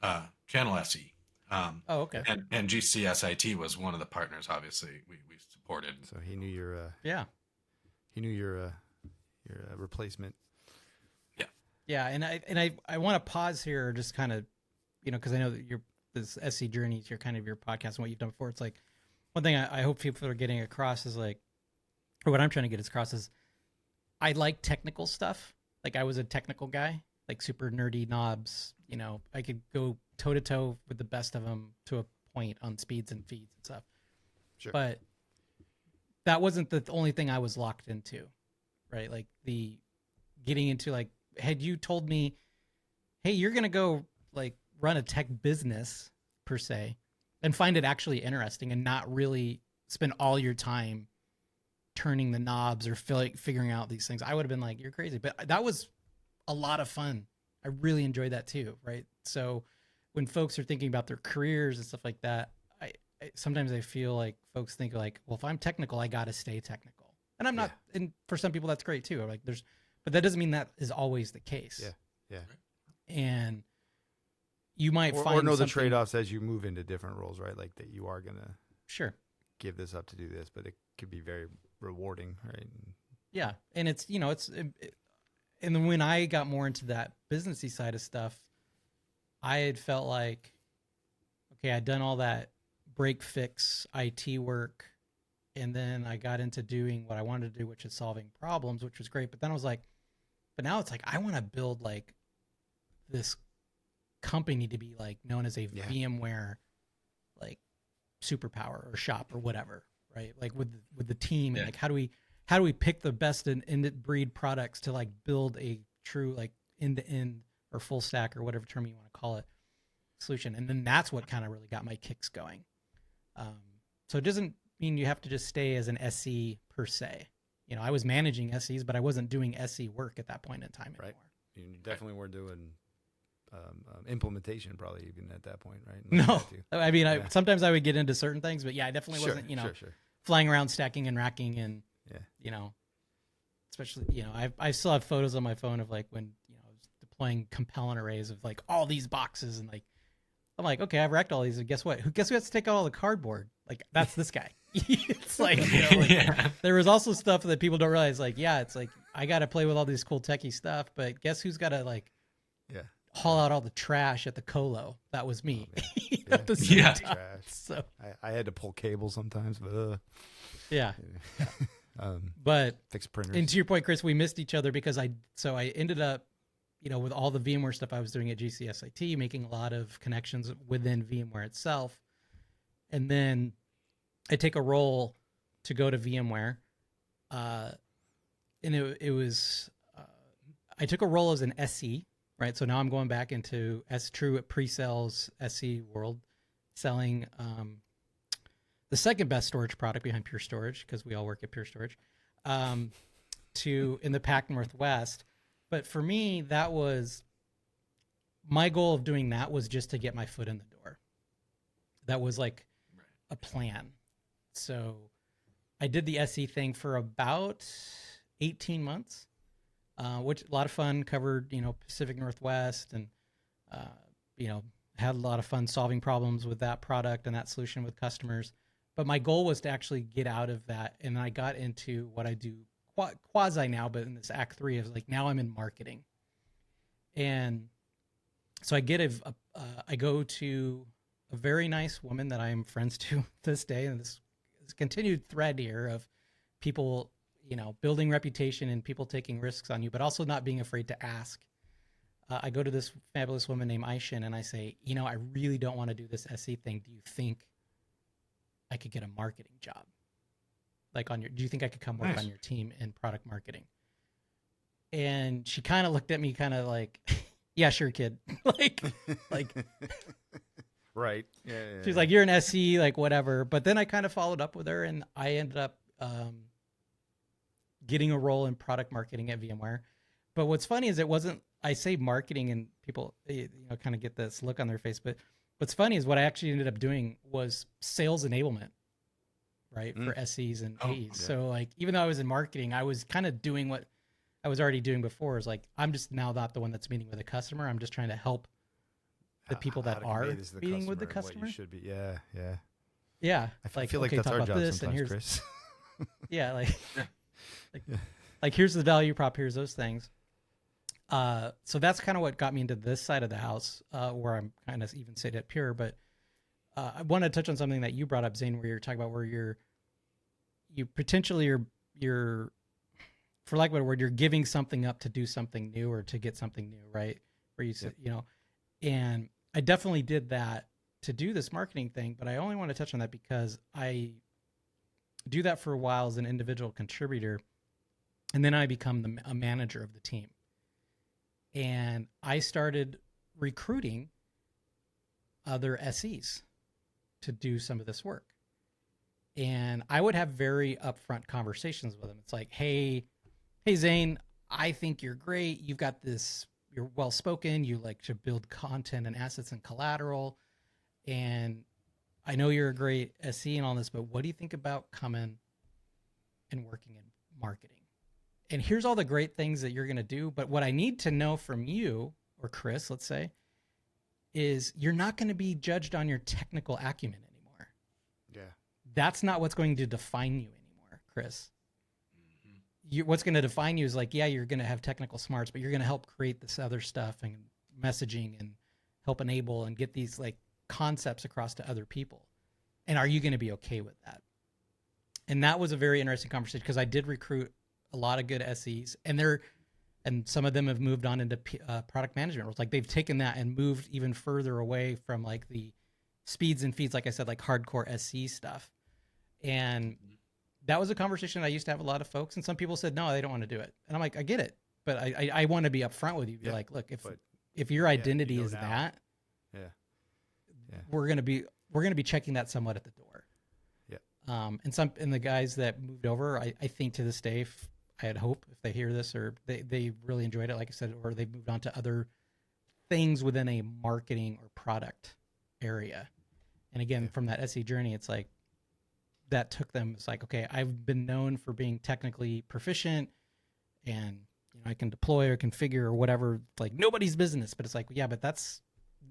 SE. Oh, okay. And GCSIT was one of the partners, obviously, we supported. So he knew your replacement. Yeah, and I want to pause here, just kind of, because I know that this SC Journey is your kind of your podcast and what you've done before. It's like one thing I hope people are getting across is like, or what I'm trying to get across is, I like technical stuff. Like I was a technical guy, like super nerdy knobs. I could go toe to toe with the best of them to a point on speeds and feeds and stuff. Sure. But that wasn't the only thing I was locked into, right? Like the getting into like, had you told me, hey, you're going to go like run a tech business per se and find it actually interesting and not really spend all your time turning the knobs or figuring out these things, I would have been like, you're crazy. But that was a lot of fun. I really enjoyed that too. Right. So when folks are thinking about their careers and stuff like that, I sometimes I feel like folks think like, well, if I'm technical, I got to stay technical. And I'm not, and for some people that's great too. Like but that doesn't mean that is always the case. Yeah. And you might or know the trade-offs as you move into different roles, right? Like that you are going to give this up to do this, but it could be very rewarding, right? Yeah. And it's, and then when I got more into that businessy side of stuff, I had felt like, okay, I'd done all that break fix IT work. And then I got into doing what I wanted to do, which is solving problems, which was great. But then I was like, but now it's like, I want to build like this company to be like known as a VMware, like superpower or shop or whatever, right? Like with the team and like, how do we pick the best in breed products to like build a true like end to end or full stack or whatever term you want to call it solution. And then that's what kind of really got my kicks going. So it doesn't mean you have to just stay as an SE per se. I was managing SEs, but I wasn't doing SE work at that point in time anymore. You definitely weren't doing implementation probably even at that point, right? No, I mean, sometimes I would get into certain things, but I definitely wasn't, flying around stacking and racking and, especially, I still have photos on my phone of like when, I was deploying compelling arrays of like all these boxes and like, I'm like, okay, I've racked all these. And guess what? Who has to take out all the cardboard? Like, that's this guy. It's like, there was also stuff that people don't realize. Like, it's like, I got to play with all this cool techie stuff, but guess who's got to like, haul out all the trash at the colo? That was me. At the same time. So I had to pull cables sometimes, but but fix printers. And to your point, Chris, we missed each other because I ended up, with all the VMware stuff I was doing at GCSIT, making a lot of connections within VMware itself. And then I take a role to go to VMware. And it was, I took a role as an SE, right? So now I'm going back into true pre-sales SE world, selling the second best storage product behind Pure Storage, because we all work at Pure Storage, in the Pac Northwest. But for me, that was my goal of doing that was just to get my foot in the door. That was like a plan. So I did the SE thing for about 18 months, which a lot of fun, covered, Pacific Northwest and, had a lot of fun solving problems with that product and that solution with customers. But my goal was to actually get out of that. And I got into what I do quasi now, but in this Act 3 is like, now I'm in marketing. And so I I go to a very nice woman that I am friends to this day. And this continued thread here of people, building reputation and people taking risks on you, but also not being afraid to ask. I go to this fabulous woman named Aishin and I say, I really don't want to do this SE thing. Do you think I could get a marketing job? Like do you think I could come work Nice. on your team in product marketing? And she kind of looked at me kind of like, yeah, sure, kid. like, Right. she's like, you're an SE, like whatever. But then I kind of followed up with her and I ended up getting a role in product marketing at VMware. But what's funny is it wasn't, I say marketing and people, kind of get this look on their face. But what's funny is what I actually ended up doing was sales enablement, right? For SEs and AEs. yeah. So like, even though I was in marketing, I was kind of doing what I was already doing before. Is like, I'm just now not the one that's meeting with a customer. I'm just trying to help the people that are meeting with the customer. You should be. Yeah. Yeah. I feel like okay, that's talk our about job this, and sometimes, here's Chris. yeah, like here's the value prop, here's those things. So that's kind of what got me into this side of the house, where I'm kind of even stayed at Pure. But I want to touch on something that you brought up, Zane, where you're talking about where you potentially you're for lack of a better word, you're giving something up to do something new or to get something new, right? Where you said, and I definitely did that to do this marketing thing, but I only want to touch on that because I do that for a while as an individual contributor, and then I become a manager of the team. And I started recruiting other SEs to do some of this work. And I would have very upfront conversations with them. It's like, hey, Zane, I think you're great. You've got this, you're well-spoken. You like to build content and assets and collateral. And I know you're a great SE and all this, but what do you think about coming and working in marketing? And here's all the great things that you're going to do. But what I need to know from you, or Chris, let's say, is you're not going to be judged on your technical acumen anymore. Yeah. That's not what's going to define you anymore, Chris. What's going to define you is like, yeah, you're going to have technical smarts, but you're going to help create this other stuff and messaging and help enable and get these like concepts across to other people. And are you going to be okay with that? And that was a very interesting conversation because I did recruit a lot of good SEs, and some of them have moved on into product management roles. Like they've taken that and moved even further away from like the speeds and feeds, like I said, like hardcore SE stuff. And that was a conversation I used to have with a lot of folks, and some people said, no, they don't want to do it. And I'm like, I get it, but I want to be upfront with you. Be like, look, if your identity is that, we're going to be checking that somewhat at the door. Yeah. And the guys that moved over, I think to this day, I had hope if they hear this or they really enjoyed it, like I said, or they've moved on to other things within a marketing or product area. And again, from that SE journey, it's like, that took them, it's like, okay, I've been known for being technically proficient and I can deploy or configure or whatever, like nobody's business, but it's like, yeah, but that's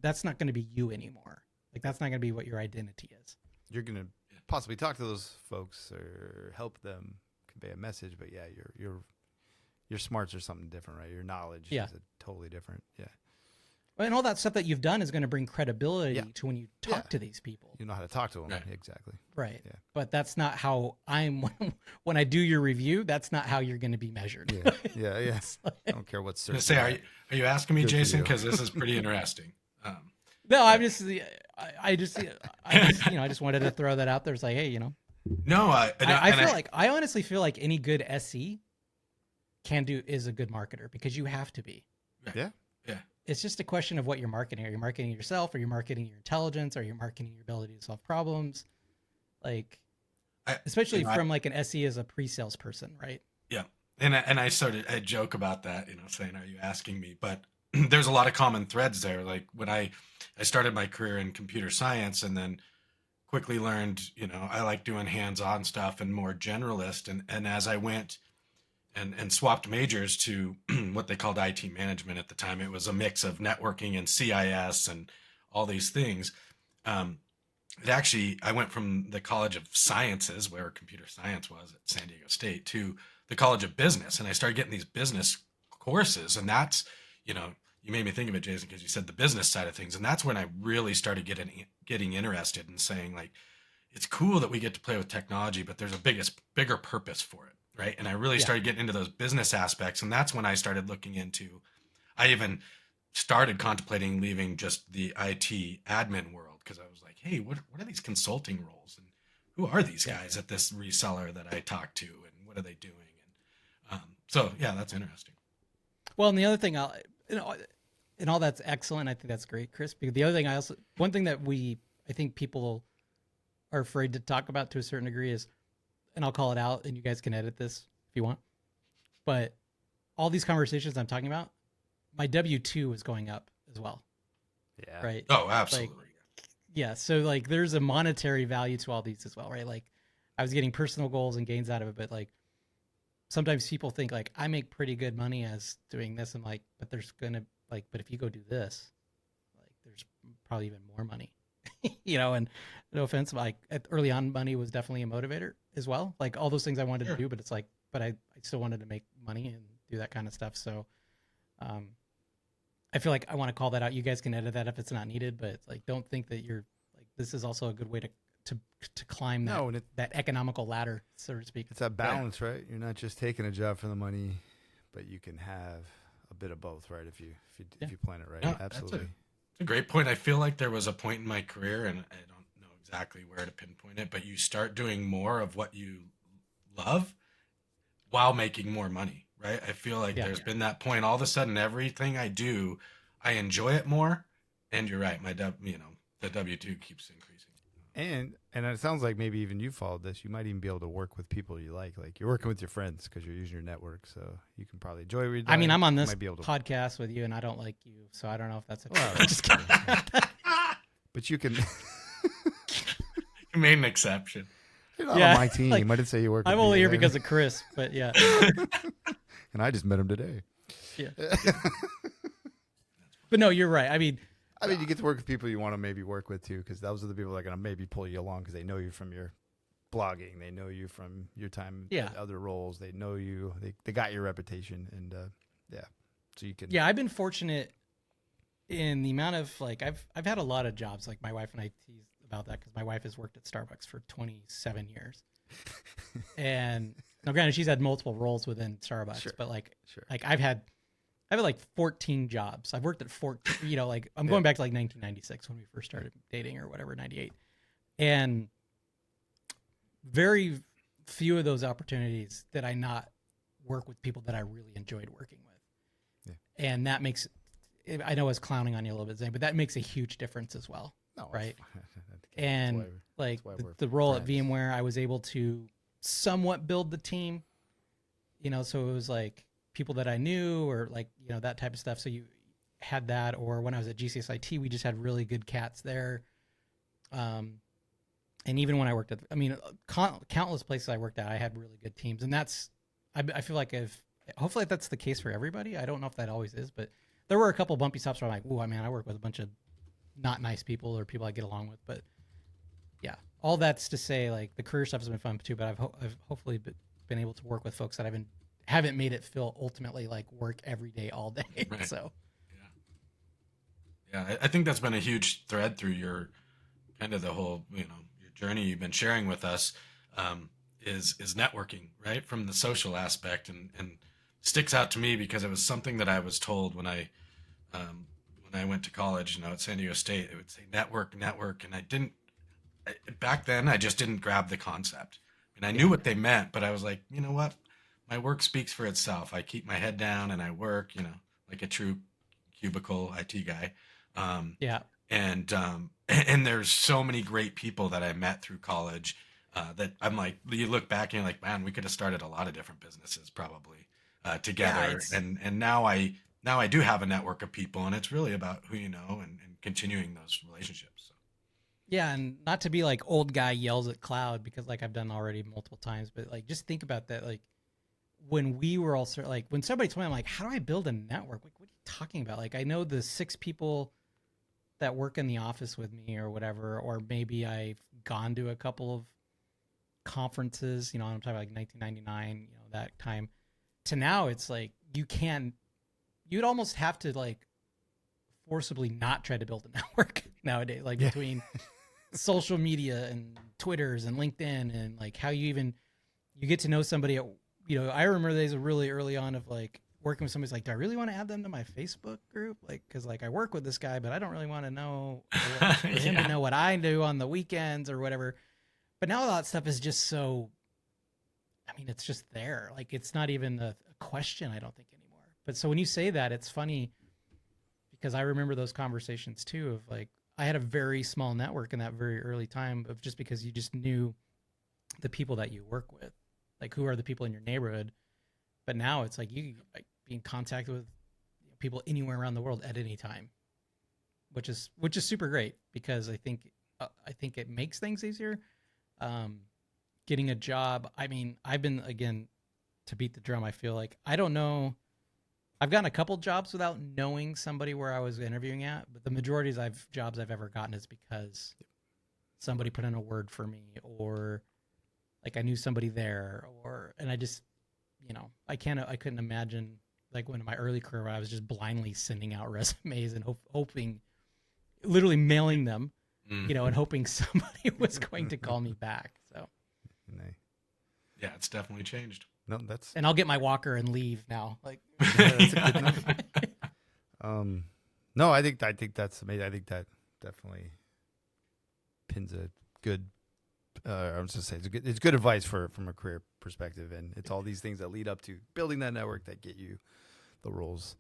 not going to be you anymore. Like that's not going to be what your identity is. You're going to possibly talk to those folks or help them convey a message, but yeah, your smarts are something different, right? Your knowledge is totally different. Yeah. And all that stuff that you've done is going to bring credibility to when you talk to these people. You know how to talk to them. Right. Exactly. Right. Yeah. But that's not how when I do your review, that's not how you're going to be measured. Yeah. I don't care what's I say, are you asking me, Jason? Because this is pretty interesting. No, I'm just, I just wanted to throw that out there. It's like, hey, No, I honestly feel like any good SE is a good marketer because you have to be. Yeah. It's just a question of what you're marketing. Are you marketing yourself? Are you marketing your intelligence? Are you marketing your ability to solve problems? Like, especially from like an SE as a pre-sales person, right? Yeah. And I joke about that, saying, are you asking me? But there's a lot of common threads there. Like when I started my career in computer science and then quickly learned, I like doing hands-on stuff and more generalist. And as I went and swapped majors to what they called IT management at the time, it was a mix of networking and CIS and all these things. I went from the College of Sciences, where computer science was at San Diego State, to the College of Business. And I started getting these business courses. And that's, you made me think of it, Jason, because you said the business side of things. And that's when I really started getting interested in saying, like, it's cool that we get to play with technology, but there's a bigger purpose for it. Right. And I really started getting into those business aspects. And that's when I started I even started contemplating leaving just the IT admin world, because I was like, hey, what are these consulting roles? And who are these guys at this reseller that I talk to, and what are they doing? And so yeah, that's interesting. Well, and the other thing, and all that's excellent. I think that's great, Chris. Because the other thing, one thing that I think people are afraid to talk about to a certain degree is, and I'll call it out, and you guys can edit this if you want, but all these conversations I'm talking about, my W-2 is going up as well. Yeah. Right. Oh, absolutely. Like, yeah. So like, there's a monetary value to all these as well, right? Like, I was getting personal goals and gains out of it, but like, sometimes people think like I make pretty good money as doing this. I'm like, but but if you go do this, like, there's probably even more money, and no offense, like early on, money was definitely a motivator as well. Like all those things I wanted to do, but it's like, but I still wanted to make money and do that kind of stuff. So, I feel like I want to call that out. You guys can edit that if it's not needed, but like, don't think that you're like, this is also a good way to climb that economical ladder, so to speak. It's that balance, right? You're not just taking a job for the money, but you can have a bit of both, right? If you plan it right. No, Absolutely. That's a great point. I feel like there was a point in my career, and I don't know exactly where to pinpoint it, but you start doing more of what you love while making more money, right? I feel like there's been that point. All of a sudden, everything I do, I enjoy it more. And you're right, the W-2 keeps increasing. And it sounds like maybe even you followed this. You might even be able to work with people you like. Like you're working with your friends because you're using your network, so you can probably enjoy what you're doing. I mean, I'm on this podcast with you, and I don't like you, so I don't know if that's just kidding. But you can. You made an exception. You're not on my team. I didn't say you work. I'm only here because of Chris, but yeah. And I just met him today. Yeah. But no, you're right. I mean, you get to work with people you want to maybe work with too, because those are the people that are going to maybe pull you along because they know you from your blogging, they know you from your time in other roles, they know you, they got your reputation, and so you can. Yeah, I've been fortunate in the amount of like I've had a lot of jobs. Like my wife and I tease about that because my wife has worked at Starbucks for 27 years, and now granted she's had multiple roles within Starbucks, but like I've had like 14 jobs. I've worked at 14, like I'm going back to like 1996 when we first started dating or whatever, 98. And very few of those opportunities did I not work with people that I really enjoyed working with. Yeah. And that makes, I know I was clowning on you a little bit, Zane, but that makes a huge difference as well. No, right. And like the role at VMware, I was able to somewhat build the team, so it was like, people that I knew or like, that type of stuff. So you had that, or when I was at GCSIT, we just had really good cats there. And even when I worked at, countless places I worked at, I had really good teams. And I feel like hopefully that's the case for everybody. I don't know if that always is, but there were a couple bumpy stops where I'm like, oh man, I work with a bunch of not nice people or people I get along with. But yeah, all that's to say, like the career stuff has been fun too, but I've hopefully been able to work with folks that haven't made it feel ultimately like work every day, all day. Right. So, yeah, I think that's been a huge thread through your kind of the whole, your journey you've been sharing with us, is networking, right? From the social aspect, and sticks out to me because it was something that I was told when I went to college, at San Diego State. It would say network, and back then I just didn't grab the concept. I knew what they meant, but I was like, you know what? My work speaks for itself. I keep my head down and I work, like a true cubicle IT guy. And there's so many great people that I met through college that I'm like, you look back and you're like, man, we could have started a lot of different businesses probably together. And now I do have a network of people, and it's really about who you know and continuing those relationships. So. Yeah, and not to be like old guy yells at cloud, because like I've done already multiple times, but like just think about that. Like when we were also like, when somebody told me, I'm like, how do I build a network? Like, what are you talking about? Like, I know the 6 people that work in the office with me or whatever, or maybe I've gone to a couple of conferences, I'm talking like 1999, that time to now. It's like, you'd almost have to like forcibly not try to build a network nowadays, like between social media and Twitters and LinkedIn, and like how you get to know somebody at, I remember days really early on of like working with somebody's like, do I really want to add them to my Facebook group? Like, cause like I work with this guy, but I don't really want to know for him to know what I do on the weekends or whatever. But now all that stuff is just so, I mean, it's just there. Like it's not even a question, I don't think anymore. But so when you say that, it's funny because I remember those conversations too of like, I had a very small network in that very early time of just because you just knew the people that you work with, like who are the people in your neighborhood. But now it's like you like be in contact with people anywhere around the world at any time, which is super great because I think it makes things easier. Getting a job. I mean, I've been, again, to beat the drum, I feel like I don't know. I've gotten a couple jobs without knowing somebody where I was interviewing at, but the majority of jobs I've ever gotten is because somebody put in a word for me, or like I knew somebody there, and I just, I couldn't imagine like when in my early career I was just blindly sending out resumes and hoping, literally mailing them, and hoping somebody was going to call me back. So, yeah, it's definitely changed. No, that's and I'll get my walker and leave now. Like, that's a good enough. No, I think that's amazing. I think that definitely pins a good. I was just saying it's good advice from a career perspective, and it's all these things that lead up to building that network that get you the roles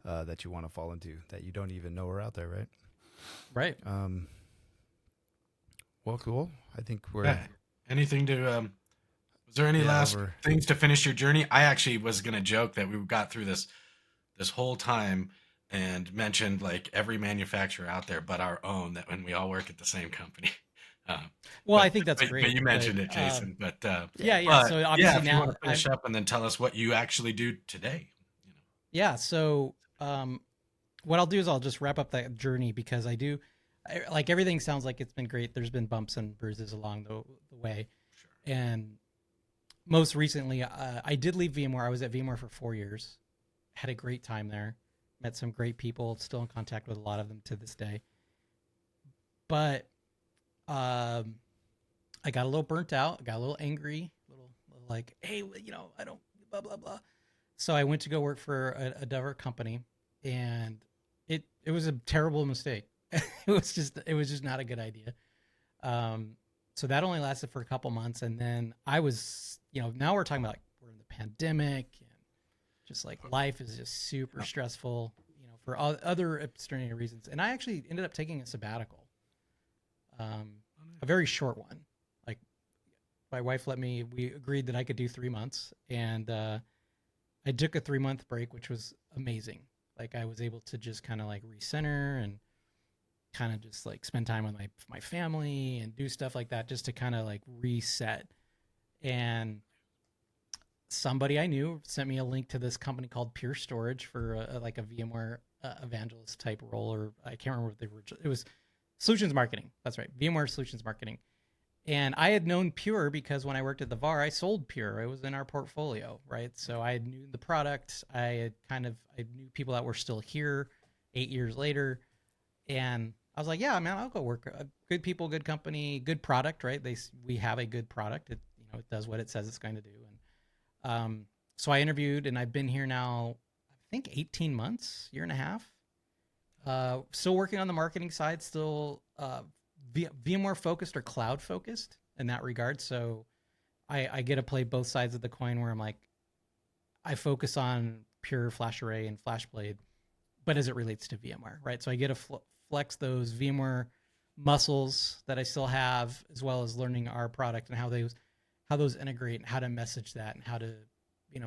that you want to fall into that you don't even know are out there, right? Right. Well, cool. I think we're. Yeah. Anything to? Was there any last things to finish your journey? I actually was gonna joke that we got through this whole time and mentioned like every manufacturer out there but our own, that when we all work at the same company. Well, I think that's great. But you mentioned it, Jason. Yeah. So obviously if now you want to finish up and then tell us what you actually do today. Yeah. So what I'll do is I'll just wrap up that journey because like everything sounds like it's been great. There's been bumps and bruises along the way. Sure. And most recently, I did leave VMware. I was at VMware for 4 years. Had a great time there. Met some great people. Still in contact with a lot of them to this day. But I got a little burnt out. I got a little angry. little like, hey, I don't blah blah blah. So I went to go work for a different company, and it was a terrible mistake. It was just not a good idea. So that only lasted for a couple months, and then I was, now we're talking about like we're in the pandemic, and just like life is just super stressful, for other extraneous reasons. And I actually ended up taking a sabbatical, a very short one. Like my wife we agreed that I could do 3 months, and I took a 3-month break, which was amazing. Like I was able to just kind of like recenter and kind of just like spend time with my family and do stuff like that just to kind of like reset. And somebody I knew sent me a link to this company called Pure Storage for like a VMware evangelist type role, or I can't remember what they were. It was solutions marketing. That's right. VMware solutions marketing. And I had known Pure because when I worked at the VAR, I sold Pure. It was in our portfolio, right? So I knew the product. I knew people that were still here 8 years later. And I was like, yeah, man, I'll go work. Good people, good company, good product, right? We have a good product. It does what it says it's going to do. And so I interviewed, and I've been here now, I think 18 months, year and a half. Still working on the marketing side, still VMware focused or cloud focused in that regard. So I get to play both sides of the coin where I'm like, I focus on Pure, FlashArray, and FlashBlade, but as it relates to VMware, right? So I get to flex those VMware muscles that I still have, as well as learning our product and how those integrate and how to message that and how to,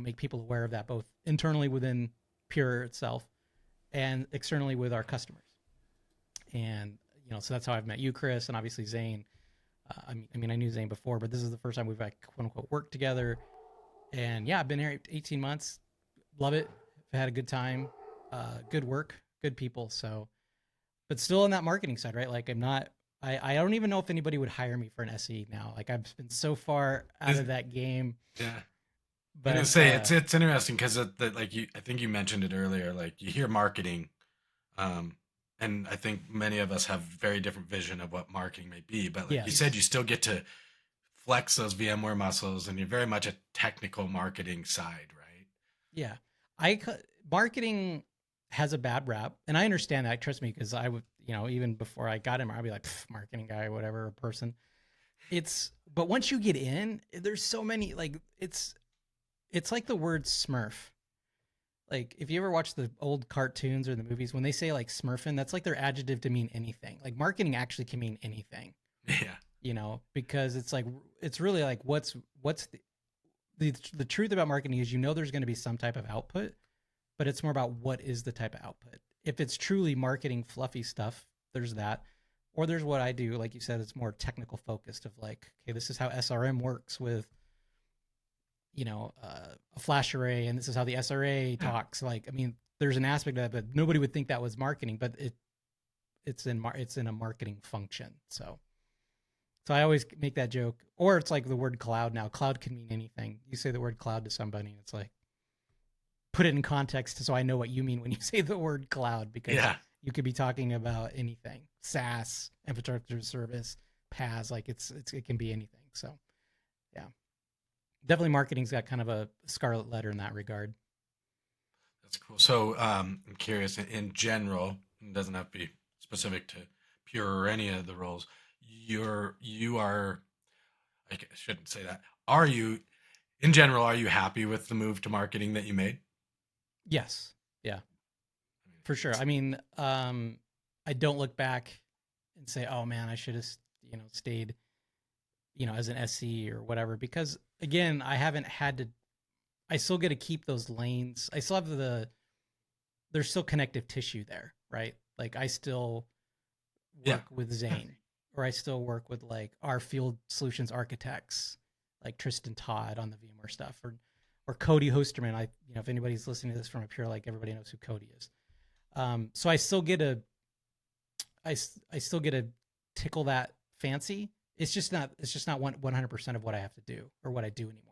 make people aware of that, both internally within Pure itself and externally with our customers. And, so that's how I've met you, Chris, and obviously Zane. I knew Zane before, but this is the first time we've like, quote unquote worked together. And yeah, I've been here 18 months. Love it. I've had a good time. Good work, good people. So, but still in that marketing side, right? Like I don't even know if anybody would hire me for an SE now. Like I've been so far out of that game. Yeah. But I was gonna say it's interesting because I think you mentioned it earlier. Like you hear marketing, and I think many of us have very different vision of what marketing may be. But like you said, you still get to flex those VMware muscles, and you're very much a technical marketing side, right? Yeah, marketing has a bad rap, and I understand that. Trust me, because I would, even before I got him, I'd be like marketing guy, whatever, person. but once you get in, there's so many, like, it's like the word Smurf. Like, if you ever watch the old cartoons or the movies, when they say like Smurfing, that's like their adjective to mean anything. Like, marketing actually can mean anything. Yeah. You know, because it's like, it's really like, what's the truth about marketing is, you know, there's going to be some type of output, but it's more about what is the type of output. If it's truly marketing fluffy stuff, there's that. Or there's what I do, like you said, it's more technical focused of like, okay, this is how SRM works with, you know, a flash array, and this is how the SRA talks. Like, I mean, there's an aspect of that, but nobody would think that was marketing, but it's in a marketing function. So I always make that joke. Or it's like the word cloud now. Cloud can mean anything. You say the word cloud to somebody, and it's like, put it in context so I know what you mean when you say the word cloud, because you could be talking about anything. SaaS, infrastructure service, PaaS, like it can be anything. So yeah. Definitely marketing's got kind of a scarlet letter in that regard. That's cool. So I'm curious, in general, it doesn't have to be specific to Pure or any of the roles. You are, I shouldn't say that. Are you, in general, are you happy with the move to marketing that you made? Yes. Yeah, for sure. I mean, I don't look back and say, oh man, I should have, you know, stayed, you know, as an SC or whatever, because again, I still get to keep those lanes. I still have there's still connective tissue there, right? Like, I still work with Zane, or I still work with like our field solutions architects, like Tristan Todd on the VMware stuff, or Cody Hosterman. You know, if anybody's listening to this from a Pure, like, everybody knows who Cody is. So I still get to tickle that fancy. It's just not 100% of what I have to do or what I do anymore.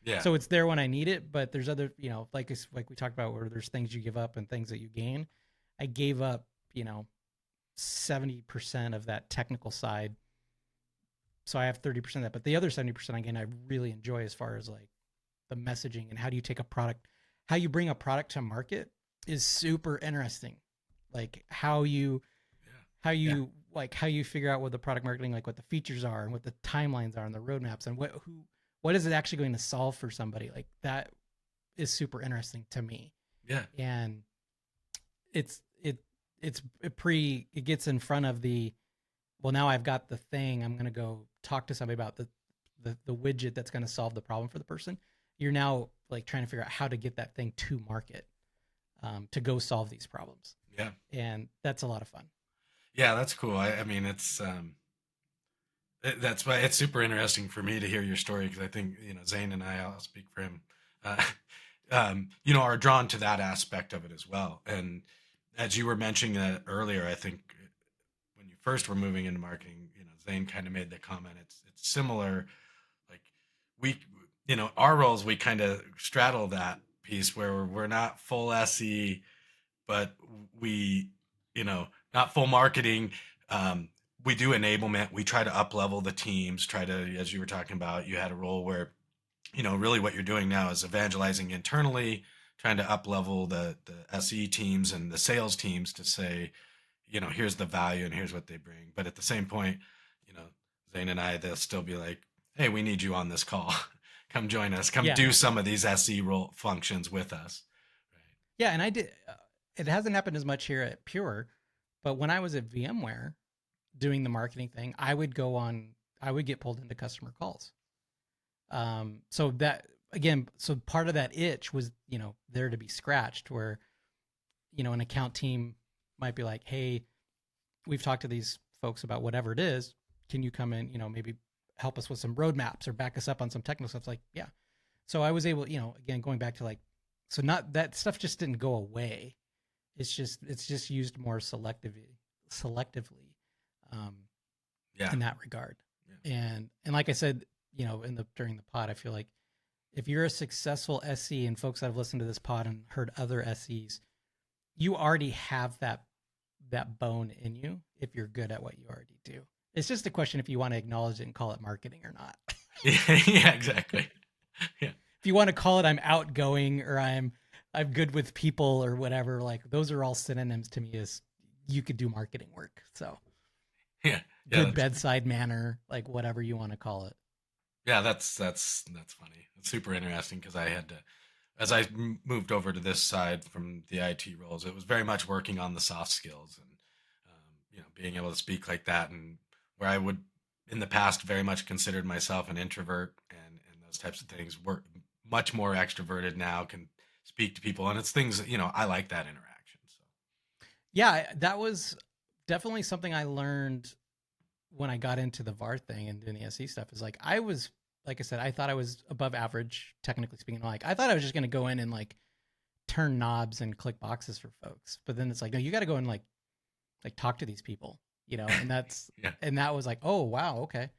Yeah. So it's there when I need it, but there's other, you know, like we talked about, where there's things you give up and things that you gain. I gave up, you know, 70% of that technical side. So I have 30% of that, but the other 70% again, I really enjoy, as far as like the messaging and how do you take a product, how you bring a product to market is super interesting. Like how you like how you figure out what the product marketing, like what the features are and what the timelines are and the roadmaps and what is it actually going to solve for somebody. Like, that is super interesting to me. Yeah. And it gets in front of well, now I've got the thing, I'm going to go talk to somebody about the widget that's going to solve the problem for the person. You're now like trying to figure out how to get that thing to market, to go solve these problems. Yeah. And that's a lot of fun. Yeah, that's cool. I mean, that's why it's super interesting for me to hear your story, because I think, you know, Zane and I'll speak for him, you know, are drawn to that aspect of it as well. And as you were mentioning that earlier, I think when you first were moving into marketing, you know, Zane kind of made the comment. It's similar. Like, we, you know, our roles, we kind of straddle that piece where we're not full SE, but we, you know, not full marketing. We do enablement. We try to up level the teams, as you were talking about, you had a role where, you know, really what you're doing now is evangelizing internally, trying to up level the SE teams and the sales teams to say, you know, here's the value and here's what they bring. But at the same point, you know, Zane and I, they'll still be like, hey, we need you on this call. Come join us. Come do some of these SE role functions with us. Right. Yeah. And I did, it hasn't happened as much here at Pure, but when I was at VMware doing the marketing thing, I would get pulled into customer calls. So that, again, so part of that itch was, you know, there to be scratched, where, you know, an account team might be like, hey, we've talked to these folks about whatever it is. Can you come in, you know, maybe help us with some roadmaps or back us up on some technical stuff? Like, yeah. So I was able, you know, again, going back to like, so not that stuff just didn't go away. It's just used more selectively. In that regard. Yeah. And like I said, you know, during the pod, I feel like if you're a successful SE, and folks that have listened to this pod and heard other SEs, you already have that bone in you if you're good at what you already do. It's just a question if you want to acknowledge it and call it marketing or not. Yeah, exactly. Yeah. If you want to call it I'm outgoing or I'm good with people or whatever, like those are all synonyms to me as you could do marketing work. So yeah, good bedside manner, like whatever you want to call it. Yeah, that's funny. It's super interesting because I had to, as I moved over to this side from the IT roles, it was very much working on the soft skills and being able to speak like that, and where I would in the past very much considered myself an introvert and those types of things. Work much more extroverted now, can speak to people, and it's things that I like that interaction. So Yeah, that was definitely something I learned when I got into the VAR thing and doing the SE stuff. Is like I was, like I said, I thought I was above average, technically speaking. Like I thought I was just going to go in and like turn knobs and click boxes for folks, but then it's like, no, you got to go and like talk to these people, and that's yeah, and that was like, oh wow, okay.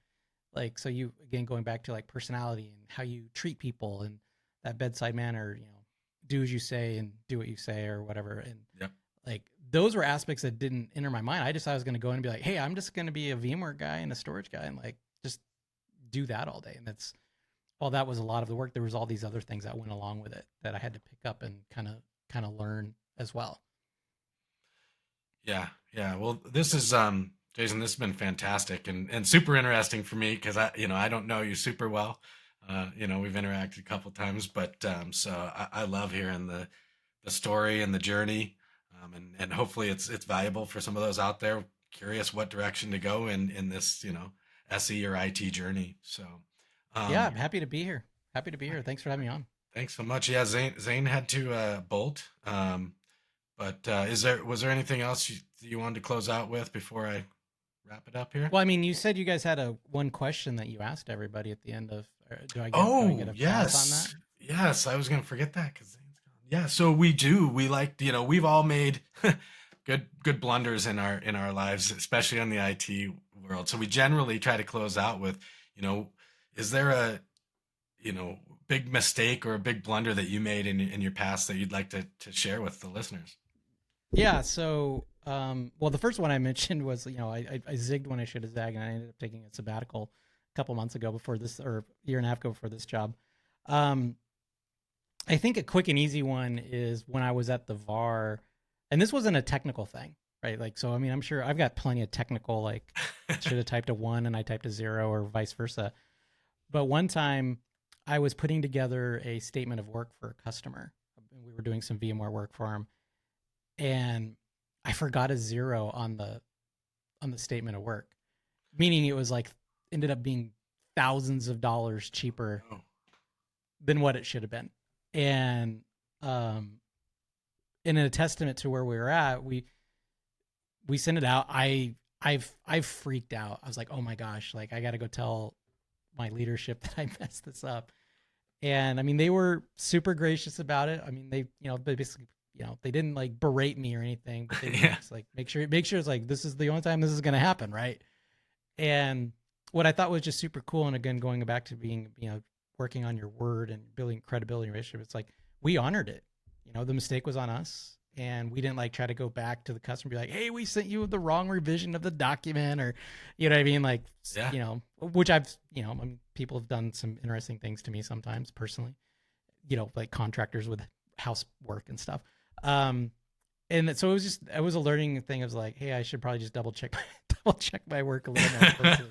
Like, so you, again, going back to like personality and how you treat people and that bedside manner, do as you say and do what you say or whatever. And yep, like those were aspects that didn't enter my mind. I just thought I was going to go in and be like, hey, I'm just going to be a VMware guy and a storage guy and like just do that all day. And that's while that was a lot of the work, there was all these other things that went along with it that I had to pick up and kind of learn as well. yeah, yeah. Well, this is Jason. This has been fantastic and super interesting for me because I don't know you super well. We've interacted a couple times, but so I love hearing the story and the journey, and hopefully it's valuable for some of those out there curious what direction to go in this SE or IT journey. So Yeah, um, I'm happy to be here. Happy to be here. Thanks for having me on. thanks so much. Yeah, Zane had to bolt, but was there anything else you wanted to close out with before I wrap it up here? Well, I mean, you said you guys had a one question that you asked everybody at the end of. Do I get Oh a pass on that? yes, yes. I was gonna forget that because Zane's gone. Yeah, so we do. We like we've all made good blunders in our lives, especially in the IT world. So we generally try to close out with, you know, is there a big mistake or a big blunder that you made in your past that you'd like to share with the listeners? Yeah. So, well, the first one I mentioned was, I zigged when I should have zagged, and I ended up taking a sabbatical a couple months ago before this, or a year and a half ago before this job. Um, I think a quick and easy one is when I was at the VAR, and this wasn't a technical thing, right? Like, so, I mean, I'm sure I've got plenty of technical, like, should have typed a 1 and I typed a 0 or vice versa. But one time I was putting together a statement of work for a customer. We were doing some VMware work for him, and I forgot a 0 on the statement of work, meaning it was like ended up being thousands of dollars cheaper Oh, than what it should have been. And in a testament to where we were at, we sent it out. I've freaked out. I was like, oh my gosh, like I got to go tell my leadership that I messed this up. And I mean, they were super gracious about it. I mean, they basically, they didn't like berate me or anything, but they yeah. just like make sure it's like, this is the only time this is going to happen. Right. And what I thought was just super cool. And again, going back to being, working on your word and building credibility in relationship, it's like, we honored it. The mistake was on us. And we didn't like try to go back to the customer and be like, hey, we sent you the wrong revision of the document, or, you know what I mean? Like, Yeah. Which I've, I mean, people have done some interesting things to me sometimes personally, like contractors with housework and stuff. And so it was a learning thing. I was like, hey, I should probably just double check my work a little more closely.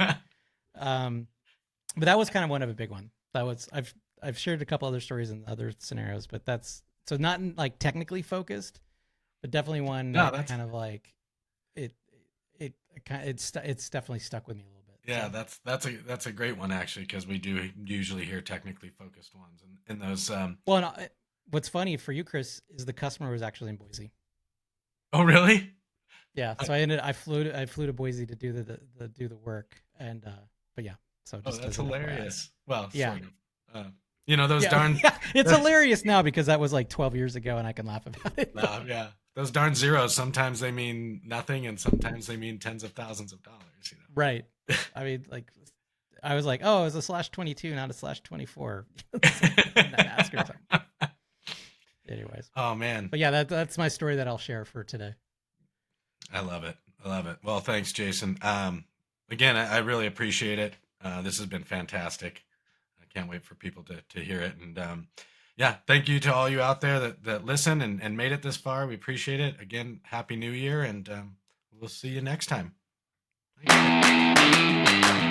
But that was kind of one of a big one. I've shared a couple other stories in other scenarios, but that's so not technically focused, but definitely one No, that kind of like it's definitely stuck with me a little bit. yeah, So, that's a great one actually because we do usually hear technically focused ones and those. well, and what's funny for you, Chris, is the customer was actually in Boise. Oh really? Yeah, so I flew to Boise to do the work, and but yeah, so Oh, just that's as an FYI. hilarious. Well, Yeah. sort of. Those Yeah, darn. yeah, it's hilarious now because that was like 12 years ago, and I can laugh about it. Yeah, those darn zeros. Sometimes they mean nothing, and sometimes they mean tens of thousands of dollars. Right. I mean, like, I was like, oh, it's a /22, not a /24. Ask or something. Anyways, Oh man, but yeah, that's my story that I'll share for today. I love it. I love it. Well, thanks, Jason. Again, I really appreciate it. This has been fantastic. I can't wait for people to hear it. And yeah, thank you to all you out there that listen and made it this far. We appreciate it. Again, Happy New Year, and we'll see you next time. Thanks.